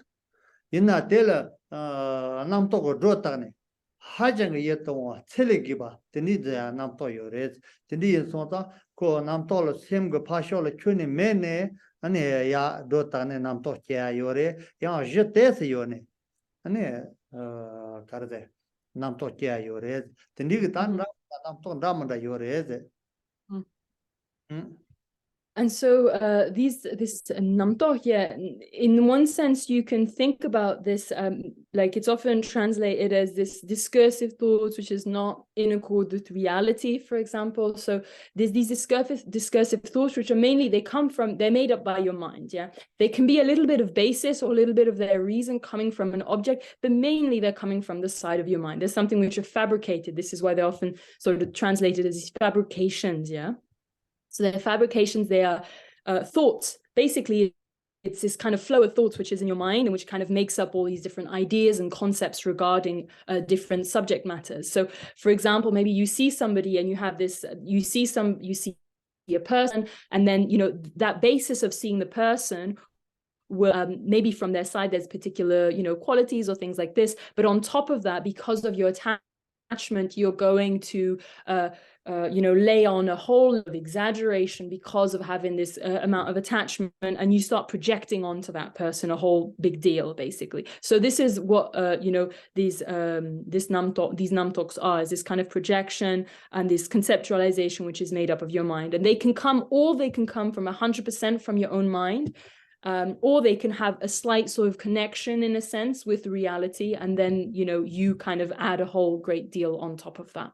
이나 데라 남토고 로타네 하정 예동와 첼리기바 데니데 남토 요레스 데니 소타 코 남토로 셈고 파쇼로 큐니 메네 아니 야 도타네 남토 캬 요레 야 제테스 요네 아니 카르데 남토 캬 요레 데니 단 남토 담다 요레 And so this namto here, in one sense, you can think about this, like it's often translated as this discursive thoughts, which is not in accord with reality, for example. So there's these discursive thoughts, which are mainly, they're made up by your mind, yeah? They can be a little bit of basis or a little bit of their reason coming from an object, but mainly they're coming from the side of your mind. There's something which are fabricated. This is why they're often sort of translated as these fabrications, yeah? So they're fabrications, they are thoughts. Basically, it's this kind of flow of thoughts which is in your mind and which kind of makes up all these different ideas and concepts regarding different subject matters. So, for example, maybe you see somebody and you have this, you see a person, and then, that basis of seeing the person will maybe from their side, there's particular, qualities or things like this. But on top of that, because of your attachment, you're going to lay on a whole of exaggeration because of having this amount of attachment, and you start projecting onto that person a whole big deal, basically. So this is what these namtoks are, is this kind of projection and this conceptualization which is made up of your mind, and they can come from 100% from your own mind. Or they can have a slight sort of connection in a sense with reality, and then you kind of add a whole great deal on top of that.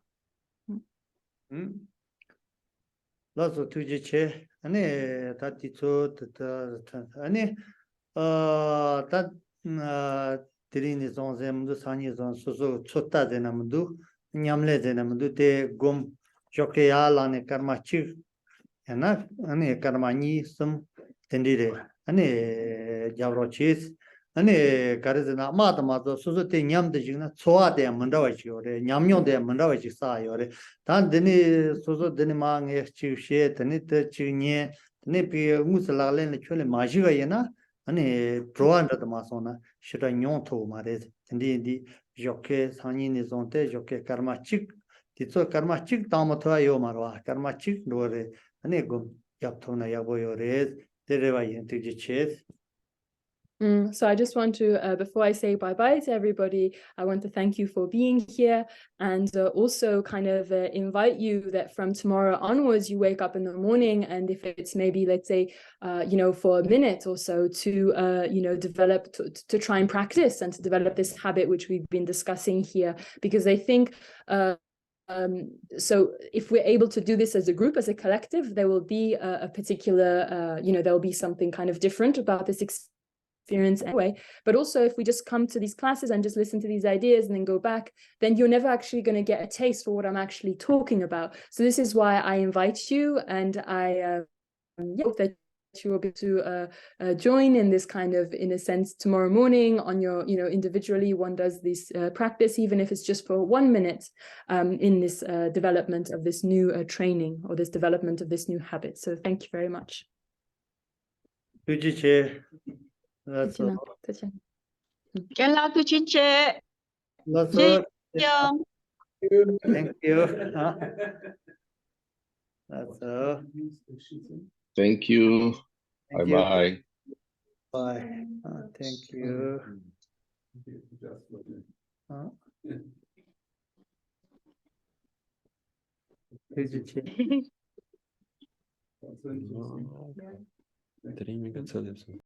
Lots of tujiche, ane tatito, ane that Tirini zonzemdu, Sani zon, Susu, Chota zenamdu, Nyamle zenamdu, de gum, Jokeyala, ne karmachi, ane karmani, some tendire, ane javrochis, ane karizana, Madamazo, Susu te nyam de jina, Soa de Mandawachi, or Nyamyon de Mandawachi sai, or Tan Deni, Susu Denimang, Chief, Tanita Chigne, Nepi Musalalen, Chule Majiga, 아니 프로안다 마소나 시라 뇽토 마레 인디 조케 사니니 존테 조케 카르마칙 디초 카르마칙 타모토 요 마르와 카르마칙 노레 아니 고 yap토나 야보요레 데레바 인티지체. So I just want to, before I say bye-bye to everybody, I want to thank you for being here and also kind of invite you that from tomorrow onwards, you wake up in the morning and if it's maybe, let's say, for a minute or so to, develop, to try and practice and to develop this habit, which we've been discussing here, because I think so if we're able to do this as a group, as a collective, there will be a particular, there will be something kind of different about this experience anyway. But also if we just come to these classes and just listen to these ideas and then go back, then you're never actually going to get a taste for what I'm actually talking about. So this is why I invite you, and I hope that you will be able to join in this kind of, in a sense, tomorrow morning on your, individually one does this practice, even if it's just for 1 minute in this development of this new training or this development of this new habit. So thank you very much. That's all. That's all. Thank you. That's all. Thank you. Thank you. Bye-bye. Bye. Thank you. Три мегацеллюлоза.